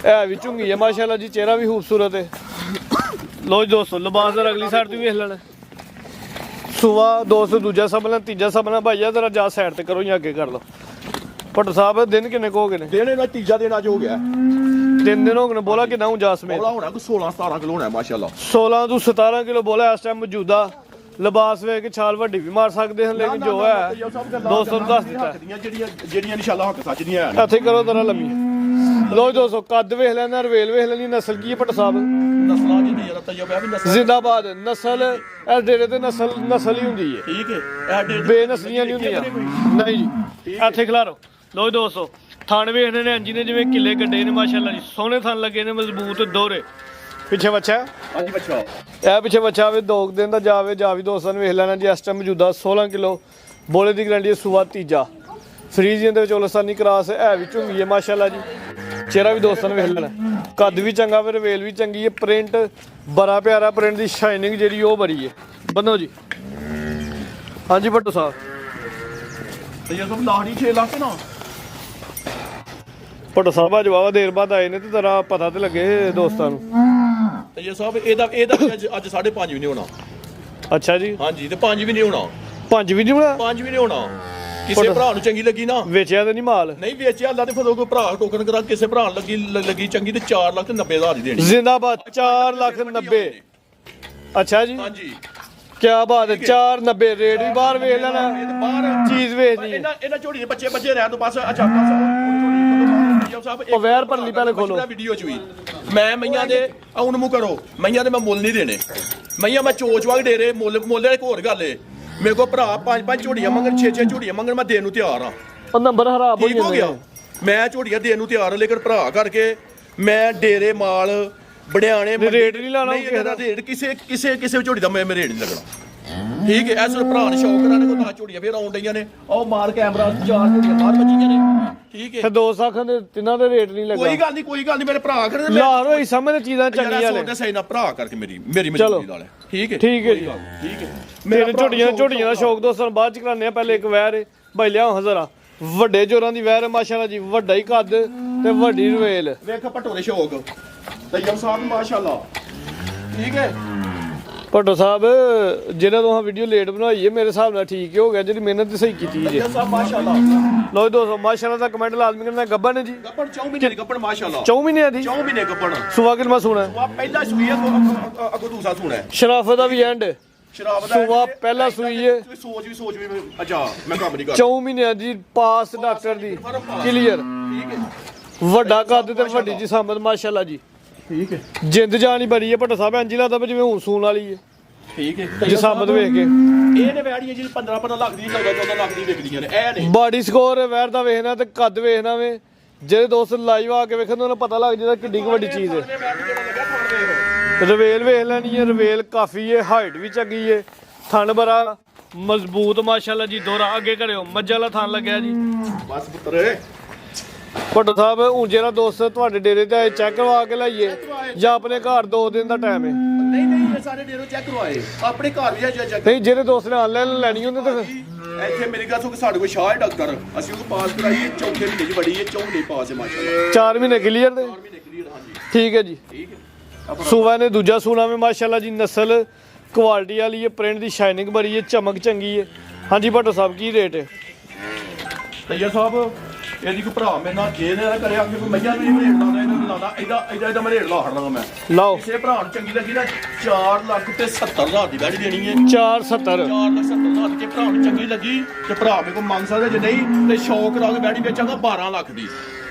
ਇਹ ਵੀ ਝੁੰਗੀ ਹੈ ਮਾਸ਼ਾਅੱਲਾ ਜੀ ਚਿਹਰਾ ਵੀ ਖੂਬਸੂਰਤ ਹੈ ਲੋ ਜੀ ਦੋਸਤੋ ਲਿਬਾਸ ਦਾ ਅਗਲੀ ਸਾਈਡ ਤੇ ਵੇਖ ਲੈਣਾ ਸੁਵਾ ਦੋਸਤ ਦੂਜਾ ਸਭਲਾ ਤੀਜਾ ਸਭਲਾ ਭਾਈਆ ਜ਼ਰਾ ਜਾ ਸਾਈਡ ਤੇ ਕਰੋ ਜਾਂ ਅੱਗੇ ਕਰ ਲਓ ਭੱਟ ਸਾਹਿਬ ਦਿਨ ਕਿੰਨੇ ਕੋ ਹੋ ਗਏ ਨੇ ਦਿਨ ਇਹਦਾ ਤੀਜਾ ਦਿਨ ਅੱਜ ਹੋ ਗਿਆ 3 ਦਿਨ ਹੋ ਗਏ ਨੇ ਬੋਲਾ ਕਿੰਨਾ ਹੁਣ ਜਾ ਸਮੇਤ ਬੋਲਾ ਹੋਣਾ ਕੋਈ 16-17 ਕਿਲੋ ਹੋਣਾ ਮਾਸ਼ਾਅੱਲਾ 16 ਤੋਂ 17 ਕਿਲੋ ਬੋਲਾ ਇਸ ਟਾਈਮ ਮੌਜੂਦਾ ਲਿਬਾਸ ਵੇਖ ਕੇ ਛਾਲ ਵੱਡੀ ਵੀ ਮਾਰ ਸਕਦੇ ਹਨ ਲੇਕਿਨ ਜੋ ਹੈ ਦੋਸਤੋ ਨੂੰ ਦੱਸ ਦਿੱਤਾ ਜਿਹੜੀਆਂ ਇਨਸ਼ਾਅੱਲਾ ਹੱਕ ਸੱਚ ਦੀਆਂ ਹਨ ਇੱਥੇ ਕਰੋ ਜ਼ਰਾ ਲੰਮੀ ਲੋ ਦੋਸਤੋ ਕੱਦ ਵੇਖ ਲੈਣਾ ਰਵੇਲ ਵੇਖ ਲੈਣੀ ਨਸਲ ਕੀ ਹੈ ਭੱਟ ਸਾਹਿਬ ਨਸਲਾਂ ਦੀ ਨਹੀਂ ਰਤਾ ਵੀ ਨਸਲ ਜ਼ਿੰਦਾਬਾਦ ਨਸਲ ਇਸ ਡੇਰੇ ਤੇ ਨਸਲ ਹੀ ਹੁੰਦੀ ਹੈ ਠੀਕ ਹੈ ਇਹ ਡੇਢ ਬੇਨਸਲੀਆਂ ਨਹੀਂ ਹੁੰਦੀਆਂ ਨਹੀਂ ਜੀ ਇੱਥੇ ਖਿਲਾਰੋ ਲੋ ਦੋਸਤੋ ਥਣ ਵੇਖਦੇ ਨੇ ਅੰਜੀ ਨੇ ਜਿਵੇਂ ਕਿੱਲੇ ਗੱਡੇ ਨੇ ਮਾਸ਼ਾਅੱਲਾ ਜੀ ਸੋਹਣੇ ਥਣ ਲੱਗੇ ਨੇ ਮਜ਼ਬੂਤ ਦੋਹਰੇ ਪਿੱਛੇ ਬੱਚਾ ਹਾਂਜੀ ਬੱਚਾ ਇਹ ਪਿੱਛੇ ਬੱਚਾ ਆਵੇ 2 ਦਿਨ ਦਾ ਜਾਵੇ ਜਾ ਵੀ ਦੋਸਤਾਂ ਨੇ ਵੇਖ ਲੈਣਾ ਜੀ ਇਸ ਟਾਈਮ ਮੌਜੂਦਾ 16 ਕਿਲੋ ਬੋਲੇ ਦੀ ਗਰੰਟੀ ਹੈ ਸੂਆ ਤੀਜਾ ਫਰੀਜ਼ੀਅਨ ਦੇ ਵਿੱਚ ਉਲਸਾਨੀ ਕਰਾਸ ਹੈ ਵੀ ਝੁੰਗੀ ਹੈ ਮਾਸ਼ਾਅੱਲਾ ਜੀ ਚਿਹਰਾ ਵੀ ਦੋਸਤਾਂ ਨੇ ਵੇਖ ਲੈਣਾ ਕੱਦ ਵੀ ਚੰਗਾ ਫਿਰ ਵੇਲ ਵੀ ਚੰਗੀ ਹੈ ਪ੍ਰਿੰਟ ਬੜਾ ਪਿਆਰਾ ਪ੍ਰਿੰਟ ਦੀ ਸ਼ਾਈਨਿੰਗ ਜਿਹੜੀ ਉਹ ਬੜੀ ਹੈ ਬੰਨੋ ਜੀ ਹਾਂਜੀ ਭੱਟੋ ਸਾਹਿਬ ਤੇ ਇਹ ਸਭ ਲਾਹੜੀ 6 ਲੱਖ ਨਾ ਭੱਟੋ ਸਾਹਿਬ ਆ ਜਵਾਬ ਦੇਰ ਬਾਅਦ ਆਏ ਨੇ ਤੇ ਤੇਰਾ ਪਤਾ ਤੇ ਲੱਗੇ ਦੋਸਤਾਂ ਨੂੰ ਤੇ ਇਹ ਸਭ ਇਹਦਾ ਅੱਜ 5.5 ਵੀ ਨਹੀਂ ਹੋਣਾ ਅੱਛਾ ਜੀ ਹਾਂਜੀ ਤੇ 5 ਵੀ ਨਹੀਂ ਹੋਣਾ 5 ਵੀ ਨਹੀਂ ਹੋਣਾ 5 ਵੀ ਨਹੀਂ ਹੋਣਾ ਕਿਸੇ ਭਰਾ ਨੂੰ ਚੰਗੀ ਲੱਗੀ ਨਾ ਵੇਚਿਆ ਤਾਂ ਨਹੀਂ ਮਾਲ ਨਹੀਂ ਵੇਚਿਆ ਅੱਲਾ ਤੇ ਫਿਰ ਕੋਈ ਭਰਾ ਟੋਕਨ ਕਰਾ ਕਿਸੇ ਭਰਾ ਨੂੰ ਲੱਗੀ ਚੰਗੀ ਤੇ 4,90,000 ਦੀ ਦੇਣੀ ਜ਼ਿੰਦਾਬਾਦ 4,90,000 ਅੱਛਾ ਜੀ ਹਾਂਜੀ ਕੀ ਬਾਤ ਹੈ 4,90,000 ਰੇਟ ਵੀ ਬਾਹਰ ਵੇਖ ਲੈਣਾ ਬਾਹਰ ਚੀਜ਼ ਵੇਚਣੀ ਹੈ ਇਹਨਾਂ ਝੋੜੀ ਦੇ ਬੱਚੇ ਰਹਿਣ ਤੋਂ ਬਸ ਅੱਛਾ ਉਹ ਵੈਰ ਭਰਲੀ ਪਹਿਲੇ ਖੋਲੋ ਵੀਡੀਓ ਚ ਵੀ ਮੈਂ ਮਈਆਂ ਦੇ ਆਉਣ ਮੂੰਹ ਕਰੋ ਮਈਆਂ ਦੇ ਮੈਂ ਮੁੱਲ ਨਹੀਂ ਦੇਣੇ ਮਈਆਂ ਮੈਂ ਚੋਚਵਾਗ ਡੇਰੇ ਮੁੱਲ ਵਾਲੇ ਹੋਰ ਗੱਲ ਏ ਮੇਰੇ ਕੋਲ ਭਰਾ 5 ਝੋੜੀਆਂ ਮੰਗਣ 6 ਝੋੜੀਆਂ ਮੰਗਣ ਮੈਂ ਦੇਣ ਨੂੰ ਤਿਆਰ ਆ ਉਹ ਨੰਬਰ ਖਰਾਬ ਹੋ ਗਿਆ ਮੈਂ ਝੋੜੀਆਂ ਦੇਣ ਨੂੰ ਤਿਆਰ ਹਾਂ ਲੇਕਿਨ ਭਰਾ ਕਰਕੇ ਮੈਂ ਡੇਰੇ ਮਾਲ ਬੜਿਆਣੇ ਰੇਟ ਨਹੀਂ ਲਾਣਾ ਰੇਟ ਕਿਸੇ ਝੋੜੀ ਦਾ ਮੈਂ ਰੇਟ ਨਹੀਂ ਲੱਗਣਾ ਠੀਕ ਹੈ। ਇਸ ਵੇਲੇ ਭਰਾ ਨੇ ਸ਼ੌਕ ਕਰਾਣੇ ਕੋ 10 ਝੋਟੀਆਂ ਫੇਰ ਆਉਣ ਡਈਆਂ ਨੇ। ਉਹ ਮਾਰ ਕੈਮਰਾ 4 ਝੋਟੀਆਂ ਬਾਹਰ ਵੱਜੀਆਂ ਨੇ। ਠੀਕ ਹੈ ਤੇ ਦੋ ਸਾਖਾਂ ਦੇ ਤਿੰਨਾਂ ਦੇ ਰੇਟ ਨਹੀਂ ਲੱਗਾ। ਕੋਈ ਗੱਲ ਨਹੀਂ ਮੇਰੇ ਭਰਾ ਕਰ ਲਾਹੌਰ ਹੋਈ ਸਾਹਮਣੇ ਚੀਜ਼ਾਂ ਚੰਗੀਆਂ ਨੇ। ਸਹੀ ਨਾ ਭਰਾ ਕਰਕੇ ਮੇਰੀ ਮਜ਼ਦੂਰੀ ਨਾਲ ਠੀਕ ਹੈ ਜੀ ਠੀਕ ਹੈ। ਮੇਰੇ ਝੋਟੀਆਂ ਦਾ ਸ਼ੌਕ ਦੋਸਤਾਂ ਬਾਅਦ ਚ ਕਰਾਉਂਦੇ ਆ। ਪਹਿਲੇ ਇੱਕ ਵੈਰ ਭਾਈ ਲਿਆਓ ਹਜ਼ਾਰਾ ਵੱਡੇ ਜੋਰਾਂ ਦੀ ਵੈਰ ਮਾਸ਼ਾਅੱਲਾ ਜੀ, ਵੱਡਾ ਹੀ ਕੱਦ ਤੇ ਵੱਡੀ ਰਵੇਲ। ਵੇਖ ਭਟੋਰੇ ਸ਼ੌਕ ਤੈਯਬ ਸਾਹਿਬ ਮਾਸ਼ਾਅੱਲਾ। ਠੀਕ ਹੈ ਭੱਟੋ ਸਾਹਿਬ ਜਿਹੜਾ ਤੋਂ ਵੀਡੀਓ ਲੇਟ ਬਣਾਈ ਹੈ ਮੇਰੇ ਹਿਸਾਬ ਨਾਲ ਠੀਕ ਹੀ ਹੋ ਗਿਆ, ਜਿਹੜੀ ਮਿਹਨਤ ਸਹੀ ਕੀਤੀ ਜੀ। ਤੈਯਬ ਸਾਹਿਬ ਮਾਸ਼ਾਅੱਲਾ। ਲੋ ਦੋਸਤੋ ਮਾਸ਼ਾਅੱਲਾ ਦਾ ਕਮੈਂਟ ਲਾਜ਼ਮੀ ਕਰਨਾ। ਗੱਬਨ ਹੈ ਜੀ ਗੱਪਣ 4 ਮਹੀਨੇ ਦੀ ਗੱਪਣ ਮਾਸ਼ਾਅੱਲਾ। 4 ਮਹੀਨੇ ਦੀ 4 ਮਹੀਨੇ ਗੱਪਣ। ਸੁਆ ਕਿਲਮਾ ਸੁਣਾ ਪਹਿਲਾ ਸੂਈ ਹੈ ਅੱਗੋਂ ਦੂਸਰਾ ਸੁਣਾ ਹੈ। ਸ਼ਰਾਫਤ ਦਾ ਵੀ ਐਂਡ ਸ਼ਰਾਬ ਦਾ ਸੁਆ ਪਹਿਲਾ ਸੂਈ ਹੈ। ਸੋਚ ਵੀ ਅੱਛਾ ਮੈਂ ਕੰਮ ਨਹੀਂ ਕਰ 4 ਮਹੀਨਿਆਂ ਦੀ ਪਾਸ ਡਾਕਟਰ ਦੀ ਕਲੀਅਰ। ਠੀਕ ਹੈ ਵੱਡਾ ਕੱਦ ਤੇ ਵੱਡੀ ਜੀ ਸਾਮਤ ਮਾਸ਼ਾਅੱਲਾ ਜੀ। ਠੀਕ ਹੈ ਜਿੰਦ ਜਾਨ ਹੀ ਬੜੀ ਹੈ ਭੱਟੋ ਸਾਹਿਬ। ਇੰਜ ਲੱਗਦਾ ਜਿਵੇਂ ਹੁਣ ਸੂਣ ਵਾਲੀ ਹੈ। ਠੀਕ ਹੈ ਜੀ ਸਾਮਤ ਵੇਖ ਕੇ ਇਹ ਨੇ ਵੈੜੀਆਂ ਜਿਹੜੀ 15 ਲੱਖ ਦੀ 14 ਲੱਖ ਦੀ ਵਿਕਦੀਆਂ ਨੇ। ਇਹ ਨੇ ਬਾਡੀ ਸਕੋਰ ਵੈਰ ਦਾ ਵੇਖਣਾ ਤੇ ਕੱਦ ਵੇਖਣਾ ਵੇ। ਜਿਹੜੇ ਦੋਸਤ ਲਾਈਵ ਆ ਕੇ ਵੇਖਣ ਉਹਨਾਂ ਨੂੰ ਪਤਾ ਲੱਗ ਜਾਂਦਾ ਕਿੱਡੀ ਕੁ ਵੱਡੀ ਚੀਜ਼ ਹੈ। ਰਵੇਲ ਵੇਖ ਲੈਣੀ ਹੈ। ਰਵੇਲ ਕਾਫੀ ਹੈ, ਹਾਈਟ ਵੀ ਚੰਗੀ ਹੈ, ਥਣ ਬੜਾ ਮਜ਼ਬੂਤ ਮਾਸ਼ਾਅੱਲਾ ਜੀ। ਦੋਰਾ ਅੱਗੇ ਕਰਿਓ ਮੱਝਾਂ ਵਾਲਾ ਥਣ ਲੱਗਿਆ ਜੀ। ਬਸ ਪੁੱਤਰ ਭੱਟੋ ਸਾਹਿਬ ਹੁਣ ਜਿਹੜਾ ਦੋਸਤ ਤੁਹਾਡੇ ਡੇਰੇ ਤੇ ਆਏ ਚੈੱਕ ਕਰਵਾ ਕੇ ਲਾਈਏ ਜਾਂ ਆਪਣੇ ਘਰ 2 ਦਿਨ ਦਾ ਟਾਈਮ ਹੈ? ਨਹੀਂ ਇਹ ਸਾਰੇ ਡੇਰੋ ਚੈੱਕ ਕਰਵਾਏ ਆਪਣੇ ਘਰ ਵੀ ਜਾ ਚੈੱਕ। ਨਹੀਂ ਜਿਹੜੇ ਦੋਸਤ ਨੇ ਆਨਲਾਈਨ ਲੈਣੀ ਹੁੰਦੀ ਤੇ ਇੱਥੇ ਮੇਰੀ ਗੱਲ ਸੁਣ ਸਾਡੇ ਕੋਲ ਸ਼ਾਹ ਹੈ ਡਾਕਟਰ। ਅਸੀਂ ਉਹ ਪਾਸ ਕਰਾਈਏ ਚੌਥੇ ਮਹੀਨੇ ਦੀ ਬੜੀ ਹੈ 4 ਮਹੀਨੇ ਪਾਸ ਹੈ ਮਾਸ਼ਾਅੱਲਾ। 4 ਮਹੀਨੇ ਕਲੀਅਰ ਦੇ 4 ਮਹੀਨੇ ਕਲੀਅਰ। ਹਾਂਜੀ ਠੀਕ ਹੈ ਜੀ। ਠੀਕ ਹੈ ਸੂਆ ਨੇ ਦੂਜਾ ਸੂਣਾ ਵੀ ਮਾਸ਼ਾਅੱਲਾ ਜੀ। ਨਸਲ ਕੁਆਲਿਟੀ ਵਾਲੀ ਹੈ, ਪ੍ਰਿੰਟ ਦੀ ਸ਼ਾਈਨਿੰਗ ਬੜੀ ਹੈ, ਚਮਕ ਚੰਗੀ ਹੈ। ਹਾਂਜੀ ਭੱਟੋ ਸਾਹਿਬ ਕੀ ਰੇਟ ਹੈ? ਤੈਯਬ ਸਾਹਿਬ ਇਹਦੀ ਕੋਈ ਭਰਾ ਮੇਰੇ ਨਾਲ ਜੇ ਨਾ ਕਰਿਆ ਕਿ ਕੋਈ ਮਈਆਂ ਵੀ ਰੇਟ ਲਾਉਂਦਾ ਇਹਨਾਂ ਲਾਉਂਦਾ ਇਹਦਾ ਮੈਂ ਰੇਟ ਲਾ ਹੜਨਾ। ਮੈਂ ਲਾਓ ਕਿਸੇ ਭਰਾ ਨੂੰ ਚੰਗੀ ਲੱਗੀ ਨਾ 4 ਲੱਖ ਤੇ 70 ਹਜ਼ਾਰ ਦੀ ਵੈੜੀ ਦੇਣੀ ਹੈ। 470 4 ਲੱਖ 70 ਹਜ਼ਾਰ ਦੀ। ਜੇ ਭਰਾ ਨੂੰ ਚੰਗੀ ਲੱਗੀ ਤੇ ਭਰਾ ਮੇਰੇ ਕੋਲ ਮੰਗ ਸਕਦਾ, ਜੇ ਨਹੀਂ ਤੇ ਸ਼ੌਕ ਲਾ ਕੇ ਵੈੜੀ ਵੇਚਾਂਗਾ 12 ਲੱਖ ਦੀ।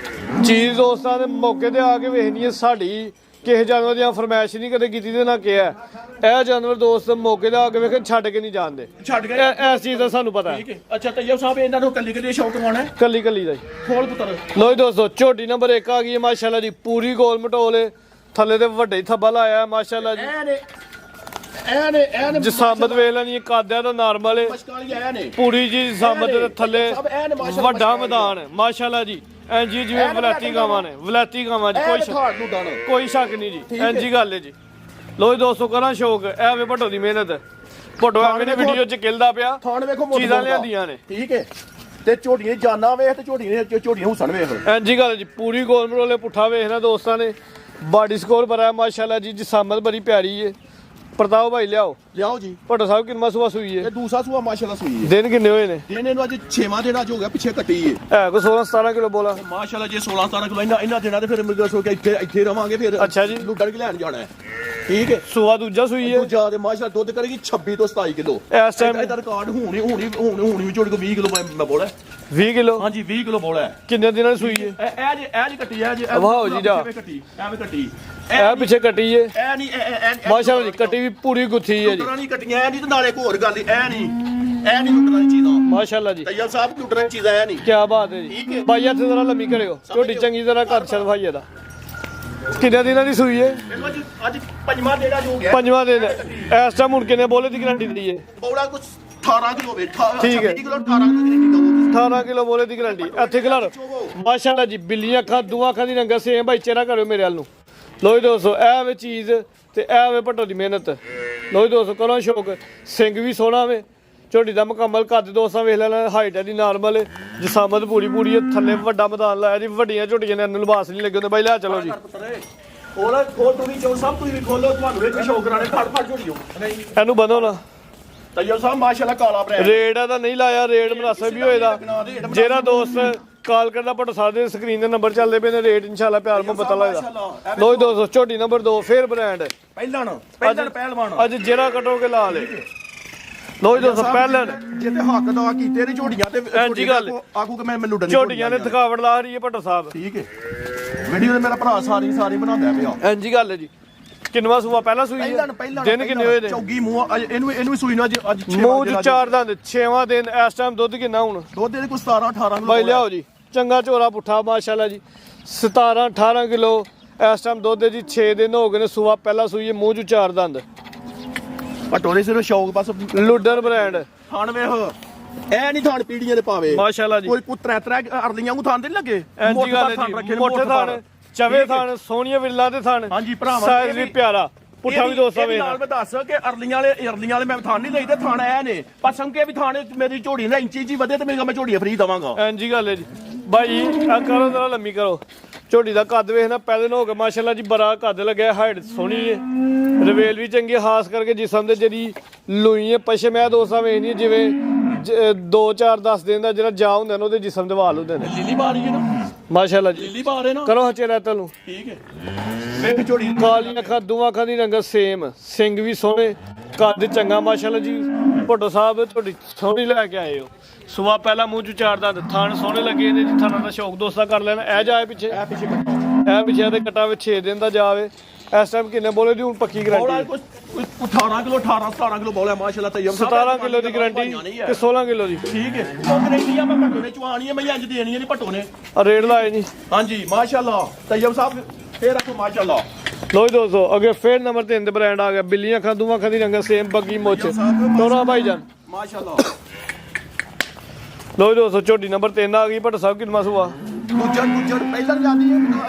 ਚੀਜ਼ ਦੋਸਤਾਂ ਦੇ ਮੌਕੇ ਤੇ ਆ ਕੇ ਵੇਖਣੀ ਹੈ। ਸਾਡੀ ਕਿਸੇ ਜਾਨਵਰ ਦੀ ਫਰਮਾਇਸ਼ ਨਹੀਂ ਕਦੇ ਕੀਤੀ ਤੇ ਨਾ ਕਿਹਾ। ਇਹ ਜਾਨਵਰ ਦੋਸਤ ਮੌਕੇ ਤੇ ਆ ਕੇ ਵੇਖਣ ਛੱਡ ਕੇ ਨਹੀਂ ਜਾਂਦੇ। ਛੱਡ ਗਏ ਇਸ ਚੀਜ਼ ਦਾ ਸਾਨੂੰ ਪਤਾ ਹੈ। ਠੀਕ ਹੈ ਅੱਛਾ ਤੈਯਬ ਸਾਹਿਬ ਇਹਨਾਂ ਨੂੰ ਕੱਲੀ ਸ਼ੌਕ ਕਰਵਾਉਣਾ ਹੈ? ਕੱਲੀ ਦਾ ਜੀ। ਖੋਲ ਪੁੱਤਰ ਲੋ ਜੀ ਦੋਸਤੋ ਝੋਟੀ ਨੰਬਰ 1 ਆ ਗਈ ਹੈ ਮਾਸ਼ਾਅੱਲਾ ਜੀ। ਪੂਰੀ ਗੋਲ ਮਟੋਲੇ ਥੱਲੇ ਤੇ ਵੱਡੇ ਥੱਬਾ ਲਾਇਆ ਮਾਸ਼ਾਅੱਲਾ ਜੀ। ਇਹ ਨੇ ਜਸਾਮਤ ਵੇਖ ਲੈਣੀ ਹੈ। ਕਾਦਿਆਂ ਦਾ ਨਾਰਮਲ ਹੈ ਮਸ਼ਕਾਲੀ ਆਇਆ ਨੇ ਪੂਰੀ ਜੀ। ਸਾਮਤ ਦੇ ਥੱਲੇ ਵੱਡਾ ਮੈਦਾਨ ਮਾਸ਼ਾਅੱਲਾ ਜੀ। ਐਂਜੀ ਜਿਵੇਂ ਵਲੈਤੀ ਗਾਵਾਂ ਨੇ ਵਲੈਤੀ ਗਾਵਾਂ ਜੀ। ਕੋਈ ਸ਼ੱਕ ਨਹੀਂ ਜੀ। ਐਂਜੀ ਗੱਲ ਹੈ ਜੀ। ਲੋ ਜੀ ਦੋਸਤੋ ਕਰਾਂ ਸ਼ੌਕ ਇਹ ਵੇ ਭੱਟੋ ਦੀ ਮਿਹਨਤ। ਭੱਟੋ ਐਵੇਂ ਨੇ ਵੀਡੀਓ ਚ ਕਿਲਦਾ ਪਿਆ ਥਾਣ ਵੇਖੋ ਚੀਜ਼ਾਂ ਲਿਆਂਦੀਆਂ ਨੇ। ਠੀਕ ਹੈ ਤੇ ਝੋਟੀਆਂ ਜਾਨਾਂ ਵੇਖ ਤੇ ਝੋਟੀਆਂ ਹੁਸਨ ਵੇਖ। ਐਂਜੀ ਗੱਲ ਜੀ। ਪੂਰੀ ਗੋਲ ਮਟੋਲੇ ਪੁੱਠਾ ਵੇਖਣਾ ਦੋਸਤਾਂ ਨੇ। ਬਾਡੀ ਸਕੋਰ ਬੜਾ ਮਾਸ਼ਾਅੱਲਾ ਜੀ। ਜਸਾਮਤ ਬੜੀ ਪਿਆਰੀ ਹੈ। ਪ੍ਰਤਾਪ ਭਾਈ ਲਿਆਓ ਜੀ। ਭੱਟੋ ਸਾਹਿਬ ਕਿੰਨਾ ਸੂਆ ਸੂਈ ਹੈ? ਇਹ ਦੂਸਰਾ ਸੂਆ ਮਾਸ਼ਾਅੱਲਾ ਸੂਈ ਹੈ। ਦਿਨ ਕਿੰਨੇ ਹੋਏ ਨੇ? ਦਿਨ ਇਹਨੂੰ ਅੱਜ 6ਵਾਂ ਦਿਨ ਅੱਜ ਹੋ ਗਿਆ। ਪਿੱਛੇ ਕੱਟੀ ਹੈ ਕੋਈ 16-17 ਕਿਲੋ ਬੋਲਾ ਮਾਸ਼ਾਅੱਲਾ। ਜੇ 16-17 ਕਿਲੋ ਇਹਨਾਂ ਦਿਨਾਂ ਤੇ ਫਿਰ ਮੇਰੇ ਕੋਲ ਕਿ ਇੱਥੇ ਰਵਾਂਗੇ ਫਿਰ। ਅੱਛਾ ਜੀ। ਲੁੱਡਣ ਕੇ ਲੈਣ ਜਾਣਾ ਹੈ। ਠੀਕ ਹੈ ਸੂਆ ਦੂਜਾ ਸੂਈ ਹੈ। ਦੂਜਾ ਤੇ ਮਾਸ਼ਾਅੱਲਾ ਦੁੱਧ ਕਰੇਗੀ 26 ਤੋਂ 27 ਕਿਲੋ। ਇਸ ਟਾਈਮ ਇਹਦਾ ਰਿਕਾਰਡ ਹੁਣ ਵੀ ਝੋਟੀ ਕੋ 20 ਕਿਲੋ ਮੈਂ ਬੋਲਾ 20 ਕਿਲੋ। ਹਾਂਜੀ 20 ਕਿਲੋ ਬੋਲਾ ਹੈ। ਕਿੰਨੇ ਦਿਨਾਂ ਦੀ ਸੂਈ ਹੈ? ਇਹ ਜੀ ਕੱਟੀ ਹੈ ਜੀ। ਵਾਓ ਜੀ ਜਾ। ਐਵੇਂ ਕੱਟੀ ਇਹ ਪਿੱਛੇ ਕੱਟੀ ਹੈ ਇਹ ਨਹੀਂ ਮਾਸ਼ਾਅੱਲਾ ਜੀ। ਕੱਟੀ ਵੀ ਪੂਰੀ ਗੁੱਥੀ ਹੈ ਜੀ। ਨਹੀਂ ਕੱਟੀਆਂ ਇਹ ਨਹੀਂ ਤੇ ਨਾਲੇ ਇੱਕ ਹੋਰ ਗੱਲ ਇਹ ਨਹੀਂ ਲੁੱਟਣ ਦੀ ਚੀਜ਼ਾਂ ਮਾਸ਼ਾਅੱਲਾ ਜੀ। ਤੈਯਬ ਸਾਹਿਬ ਲੁੱਟਣ ਦੀ ਚੀਜ਼ਾਂ ਇਹ ਨਹੀਂ। ਕੀ ਬਾਤ ਹੈ ਜੀ। ਭਾਈ ਹੱਥ ਜ਼ਰਾ ਲੰਮੀ ਕਰਿਓ ਝੋਟੀ ਚੰਗੀ ਤਰ੍ਹਾਂ ਘਰ ਛੱਡ ਭਾਈ ਇਹਦਾ। ਕਿੰਨੇ ਦਿਨਾਂ ਦੀ ਸੂਈ ਹੈ? ਅੱਜ ਪੰਜਵਾਂ ਦਿਨ ਹੋ ਗਿਆ। ਪੰਜਵਾਂ ਦਿਨ। ਇਸ ਟਾਈਮ ਹੁਣ ਕਿੰਨੇ ਬੋਲੇ ਦੀ ਗਰੰਟੀ ਦਿੰਦੀ ਹੈ? ਬੋਲਾ ਕੁਝ 18 ਕਿਲੋ ਵੇ। ਠੀਕ ਹੈ 18 ਕਿਲੋ ਦੀ 18 ਕਿਲੋ ਬੋਲੇ ਦੀ ਗਰੰਟੀ। ਇੱਥੇ ਖਿਲਾਰ ਮਾਸ਼ਾਅੱਲਾ ਜੀ। ਬਿੱਲੀਆਂ ਅੱਖਾਂ ਦੋ ਅੱਖਾਂ ਦੀ ਰੰਗਾ ਸੇਮ ਭਾਈ ਚਿਹਰਾ ਕਰਿਓ ਮੇਰੇ ਵੱਲ ਨੂੰ। ਲੋ ਜੀ ਦੋਸਤੋ ਇਹ ਵੇ ਚੀਜ਼ ਤੇ ਇਹ ਵੇ ਭੱਟੋ ਦੀ ਮਿਹਨਤ। ਲੋ ਜੀ ਦੋਸਤੋ ਕਰੋ ਸ਼ੌਕ। ਸਿੰਘ ਵੀ ਸੋਹਣਾ ਵੇ। ਝੋਟੀ ਦਾ ਮੁਕੰਮਲ ਕੱਦ ਦੋਸਤਾਂ ਵੇਖ ਲੈਣਾ। ਹਾਈਟ ਇਹਦੀ ਨਾਰਮਲ ਜਸਾਮਤ ਪੂਰੀ ਹੈ। ਥੱਲੇ ਵੱਡਾ ਮੈਦਾਨ ਲਾਇਆ ਜੀ। ਵੱਡੀਆਂ ਝੋਟੀਆਂ ਨੇ ਇਹਨੂੰ ਲਿਬਾਸ ਨਹੀਂ ਲੱਗੇ ਹੁੰਦੇ ਬਾਈ। ਲਿਆ ਚਲੋ ਜੀ। ਖੋਲ ਤੂੰ ਵੀ ਚੋ ਸਭ ਤੁਸੀਂ ਵੀ ਖੋਲੋ। ਤੁਹਾਨੂੰ ਇਹ ਸ਼ੌਕ ਕਰਾਣੇ ਫੜ ਝੋਟੀਓ ਨਹੀਂ ਇਹਨੂੰ ਬੰਨੋ ਨਾ। ਤੈਯਬ ਸਾਹਿਬ ਮਾਸ਼ਾਅੱਲਾ ਕਾਲਾ ਬਰੈਂਡ ਰੇਟ ਇਹਦਾ ਨਹੀਂ ਲਾਇਆ। ਰੇਟ ਮੁਨਾਸਬ ਵੀ ਹੋਏਦਾ। ਜਿਹੜਾ ਦੋਸਤ ਕਾਲ ਕਰਦਾ ਭੱਟੋ ਸਾਹਿਬ ਦੇ ਸਕਰੀਨ ਦੇ ਨੰਬਰ ਚੱਲਦੇ ਪਏ ਨੇ। ਰੇਟ ਇਨਸ਼ਾਅੱਲਾ ਪਿਆਰ ਮੁਹੱਬਤ ਲੱਗਦਾ। ਲੋ ਜੀ ਦੋਸਤੋ ਝੋਟੀ ਨੰਬਰ 2 ਫੇਰ ਬ੍ਰਾਂਡ ਪਹਿਲਵਾਨ ਅੱਜ ਜਿਹੜਾ ਕਟੋਗੇ ਲਾ ਲੇ। ਲੋ ਜੀ ਦੋਸਤੋ ਪਹਿਲਣ ਜੇ ਤੇ ਹੱਕ ਦਾ ਕੀਤੇ ਨੇ ਝੋਟੀਆਂ ਤੇ ਐਂਜੀ ਗੱਲ ਆਗੂ ਕਿ ਮੈਂ ਲੁੱਟਣ ਝੋਟੀਆਂ ਨੇ ਥਕਾਵਟ ਲਾ ਰਹੀ ਹੈ ਭੱਟੋ ਸਾਹਿਬ। ਠੀਕ ਹੈ ਵੀਡੀਓ ਤੇ ਮੇਰਾ ਭਰਾ ਸਾਰੀ ਬਣਾਉਂਦਾ ਪਿਆ। ਐਂਜੀ ਗੱਲ ਹੈ ਜੀ। ਕਿੰਨਵਾ ਸੂਆ ਪਹਿਲਾ ਸੂਈ ਹੈ? ਦਿਨ ਕਿੰਨੇ ਹੋਏ ਨੇ? ਚੌਗੀ ਮੂੰਹ ਇਹਨੂੰ ਵੀ ਸੂਈ ਨਾ ਅੱਜ ਮੂੰਹ ਚ 4 ਦੰਦ 6ਵਾਂ ਦਿਨ। ਇਸ ਟਾਈਮ ਦੁੱਧ ਕਿੰਨਾ ਹੁਣ? ਦੁੱਧ ਦੇ ਕੋਈ 17-18 ਕਿਲੋ ਬਾਈ ਲਿਆਓ ਜੀ। ਚੰਗਾ ਝੋਰਾ ਪੁੱਠਾ ਮਾਸ਼ਾਅੱਲਾ ਜੀ। 17-18 ਕਿਲੋ ਇਸ ਟਾਈਮ ਦੁੱਧ ਜੀ। 6 ਦਿਨ ਹੋ ਗਏ ਨੇ। ਸੂਆ ਪਹਿਲਾ ਸੂਈ ਹੈ। ਮੂੰਹ ਚ 4 ਦੰਦ। ਭੱਟੋ ਨੇ ਸਿਰਫ ਸ਼ੌਕ ਬਸ ਲੁੱਡਰ ਬ੍ਰਾਂਡ ਥਣ ਵੇਖ ਐ ਨਹੀਂ ਥਣ ਪੀੜੀਆਂ ਦੇ ਪਾਵੇ ਮਾਸ਼ਾਅੱਲਾ ਜੀ ਕੋਈ ਪੁੱਤਰਾ ਤਰਾ ਅਰਲੀਆਂ ਨੂੰ ਥਣ ਤੇ ਨੀ ਲੱਗੇ ਐਂਜੀ ਗੱਲ ਹੈ ਜੀ ਮੋਟੇ ਥਣ ਚਵੇ ਥਣ ਸੋਹਣੀਆਂ ਵਿਰਲਾ ਦੇ ਥਣ ਹਾਂਜੀ ਭਰਾਵਾਂ ਸਾਈਜ਼ ਵੀ ਪਿਆਰਾ ਪੁੱਠਾ ਵੀ ਦੋਸਤਾਂ ਵੇਖ ਨਾਲ ਮੈਂ ਦੱਸ ਕਿ ਅਰਲੀਆਂ ਵਾਲੇ ਮੈਂ ਥਣ ਨਹੀਂ ਲਈਦੇ ਥਣ ਐ ਨੇ ਪਰ ਸੰਕੇ ਵੀ ਥਾਣੇ ਮੇਰੀ ਝੋੜੀ ਨਾ ਇੰਚੀ ਵਧੇ ਤੇ ਮੈਂ ਝੋੜੀਆਂ ਫਰੀ ਦਵਾਂਗਾ ਐਂਜੀ ਗੱਲ ਹੈ ਜੀ ਬਾਈ ਆ ਕਰੋ ਜਰਾ ਲੰਮੀ ਕਰੋ ਝੋਟੀ ਦਾ ਕੱਦ ਵੇਖਣਾ ਪਹਿਲੇ ਨੂੰ ਹੋ ਗਿਆ ਮਾਸ਼ਾਅੱਲਾ ਜੀ ਬੜਾ ਕੱਦ ਲੱਗਿਆ ਹਾਈਟ ਸੋਹਣੀ ਹੈ ਰਵੇਲ ਵੀ ਚੰਗੀ ਖਾਸ ਕਰਕੇ ਜਿਸਮ ਦੇ ਜਿਹੜੀ ਲੂਈ ਹੈ ਪਛੇ ਮੈਂ ਦੋਸਤਾਂ ਵੇਖਣੀ ਜਿਵੇਂ 2-4-10 ਦਿਨ ਦਾ ਜਿਹੜਾ ਜਾ ਹੁੰਦਾ ਨਾ ਉਹਦੇ ਜਿਸਮ ਦੇ ਵਾਲ ਹੁੰਦੇ ਨੇ ਲੀਲੀ ਬਾਰੀ ਹੈ ਨਾ ਮਾਸ਼ਾਅੱਲਾ ਜੀ ਲੀਲੀ ਬਾਰ ਹੈ ਨਾ ਕਰੋ ਹਚੇ ਰਹਿ ਤੈਨੂੰ ਠੀਕ ਹੈ ਵੇਖ ਝੋੜੀ ਕਾਲੀਆਂ ਅੱਖਾਂ ਦੋਵਾਂ ਅੱਖਾਂ ਦੀ ਰੰਗਤ ਸੇਮ ਸਿੰਘ ਵੀ ਸੋਹਣੇ ਕੱਦ ਚੰਗਾ ਮਾਸ਼ਾਅੱਲਾ ਜੀ ਭੁੱਟੋ ਸਾਹਿਬ ਤੁਹਾਡੀ ਸੋਹਣੀ ਲੈ ਕੇ ਆਏ ਹੋ ਸੁਬਾ ਪਹਿਲਾ ਮੂੰਹ ਚ ਚਾਰ ਦੰਦ ਥਣ ਸੋਹਣੇ ਲੱਗੇ ਨੇ ਜੀ ਥਾਣਾ ਦਾ ਸ਼ੌਕ ਦੋਸਤਾ ਕਰ ਲੈਣਾ ਇਹ ਜਾਏ ਪਿੱਛੇ ਇਹ ਪਿੱਛੇ ਦੇ ਕਟਾ ਵਿੱਚ 6 ਦਿਨ ਦਾ ਜਾਵੇ ਇਸ ਟਾਈਮ ਕਿੰਨੇ ਬੋਲੇ ਦੀ ਹੁਣ ਪੱਕੀ ਗਾਰੰਟੀ 18 ਕਿਲੋ 17 ਕਿਲੋ ਬੋਲਿਆ ਮਾਸ਼ਾਅੱਲਾ ਤੈਯਬ 17 ਕਿਲੋ ਦੀ ਗਾਰੰਟੀ ਤੇ 16 ਕਿਲੋ ਦੀ ਠੀਕ ਹੈ ਉਹ ਗਾਰੰਟੀ ਆ ਮੈਂ ਭੱਟੋ ਨੇ ਚਵਾਣੀ ਹੈ ਮੈਂ ਇੰਜ ਦੇਣੀ ਹੈ ਨਹੀਂ ਭੱਟੋ ਨੇ ਰੇਟ ਲਾਏ ਨਹੀਂ ਹਾਂਜੀ ਮਾਸ਼ਾਅੱਲਾ ਤੈਯਬ ਸਾਹਿਬ ਫੇਰ ਰੱਖੋ ਮਾਸ਼ਾਅੱਲਾ ਲੋ ਜੀ ਦੋਸਤੋ ਅੱਗੇ ਫੇਰ ਨੰਬਰ 3 ਤੇ ਬ੍ਰਾਂਡ ਆ ਗਿਆ ਬਿੱਲੀਆਂ ਅੱਖਾਂ ਦੋਵਾਂ ਅੱਖਾਂ ਦੀ ਰੰਗਤ ਸੇਮ ਬੱਗੀ ਮੁੱਛ ਤੋਰਾ ਭਾਈਜਾਨ ਮਾਸ਼ਾਅੱਲਾ ਲੋ ਜੀ ਦੋਸਤੋ ਝੋਟੀ ਨੰਬਰ 3 ਆ ਗਈ ਭੱਟੋ ਸਾਹਿਬ ਕਿੰਨਾ ਸੂਆ ਦੂਜਾ ਪਹਿਲਾਂ ਜਾਂਦੀ ਹੈ ਮੈਨੂੰ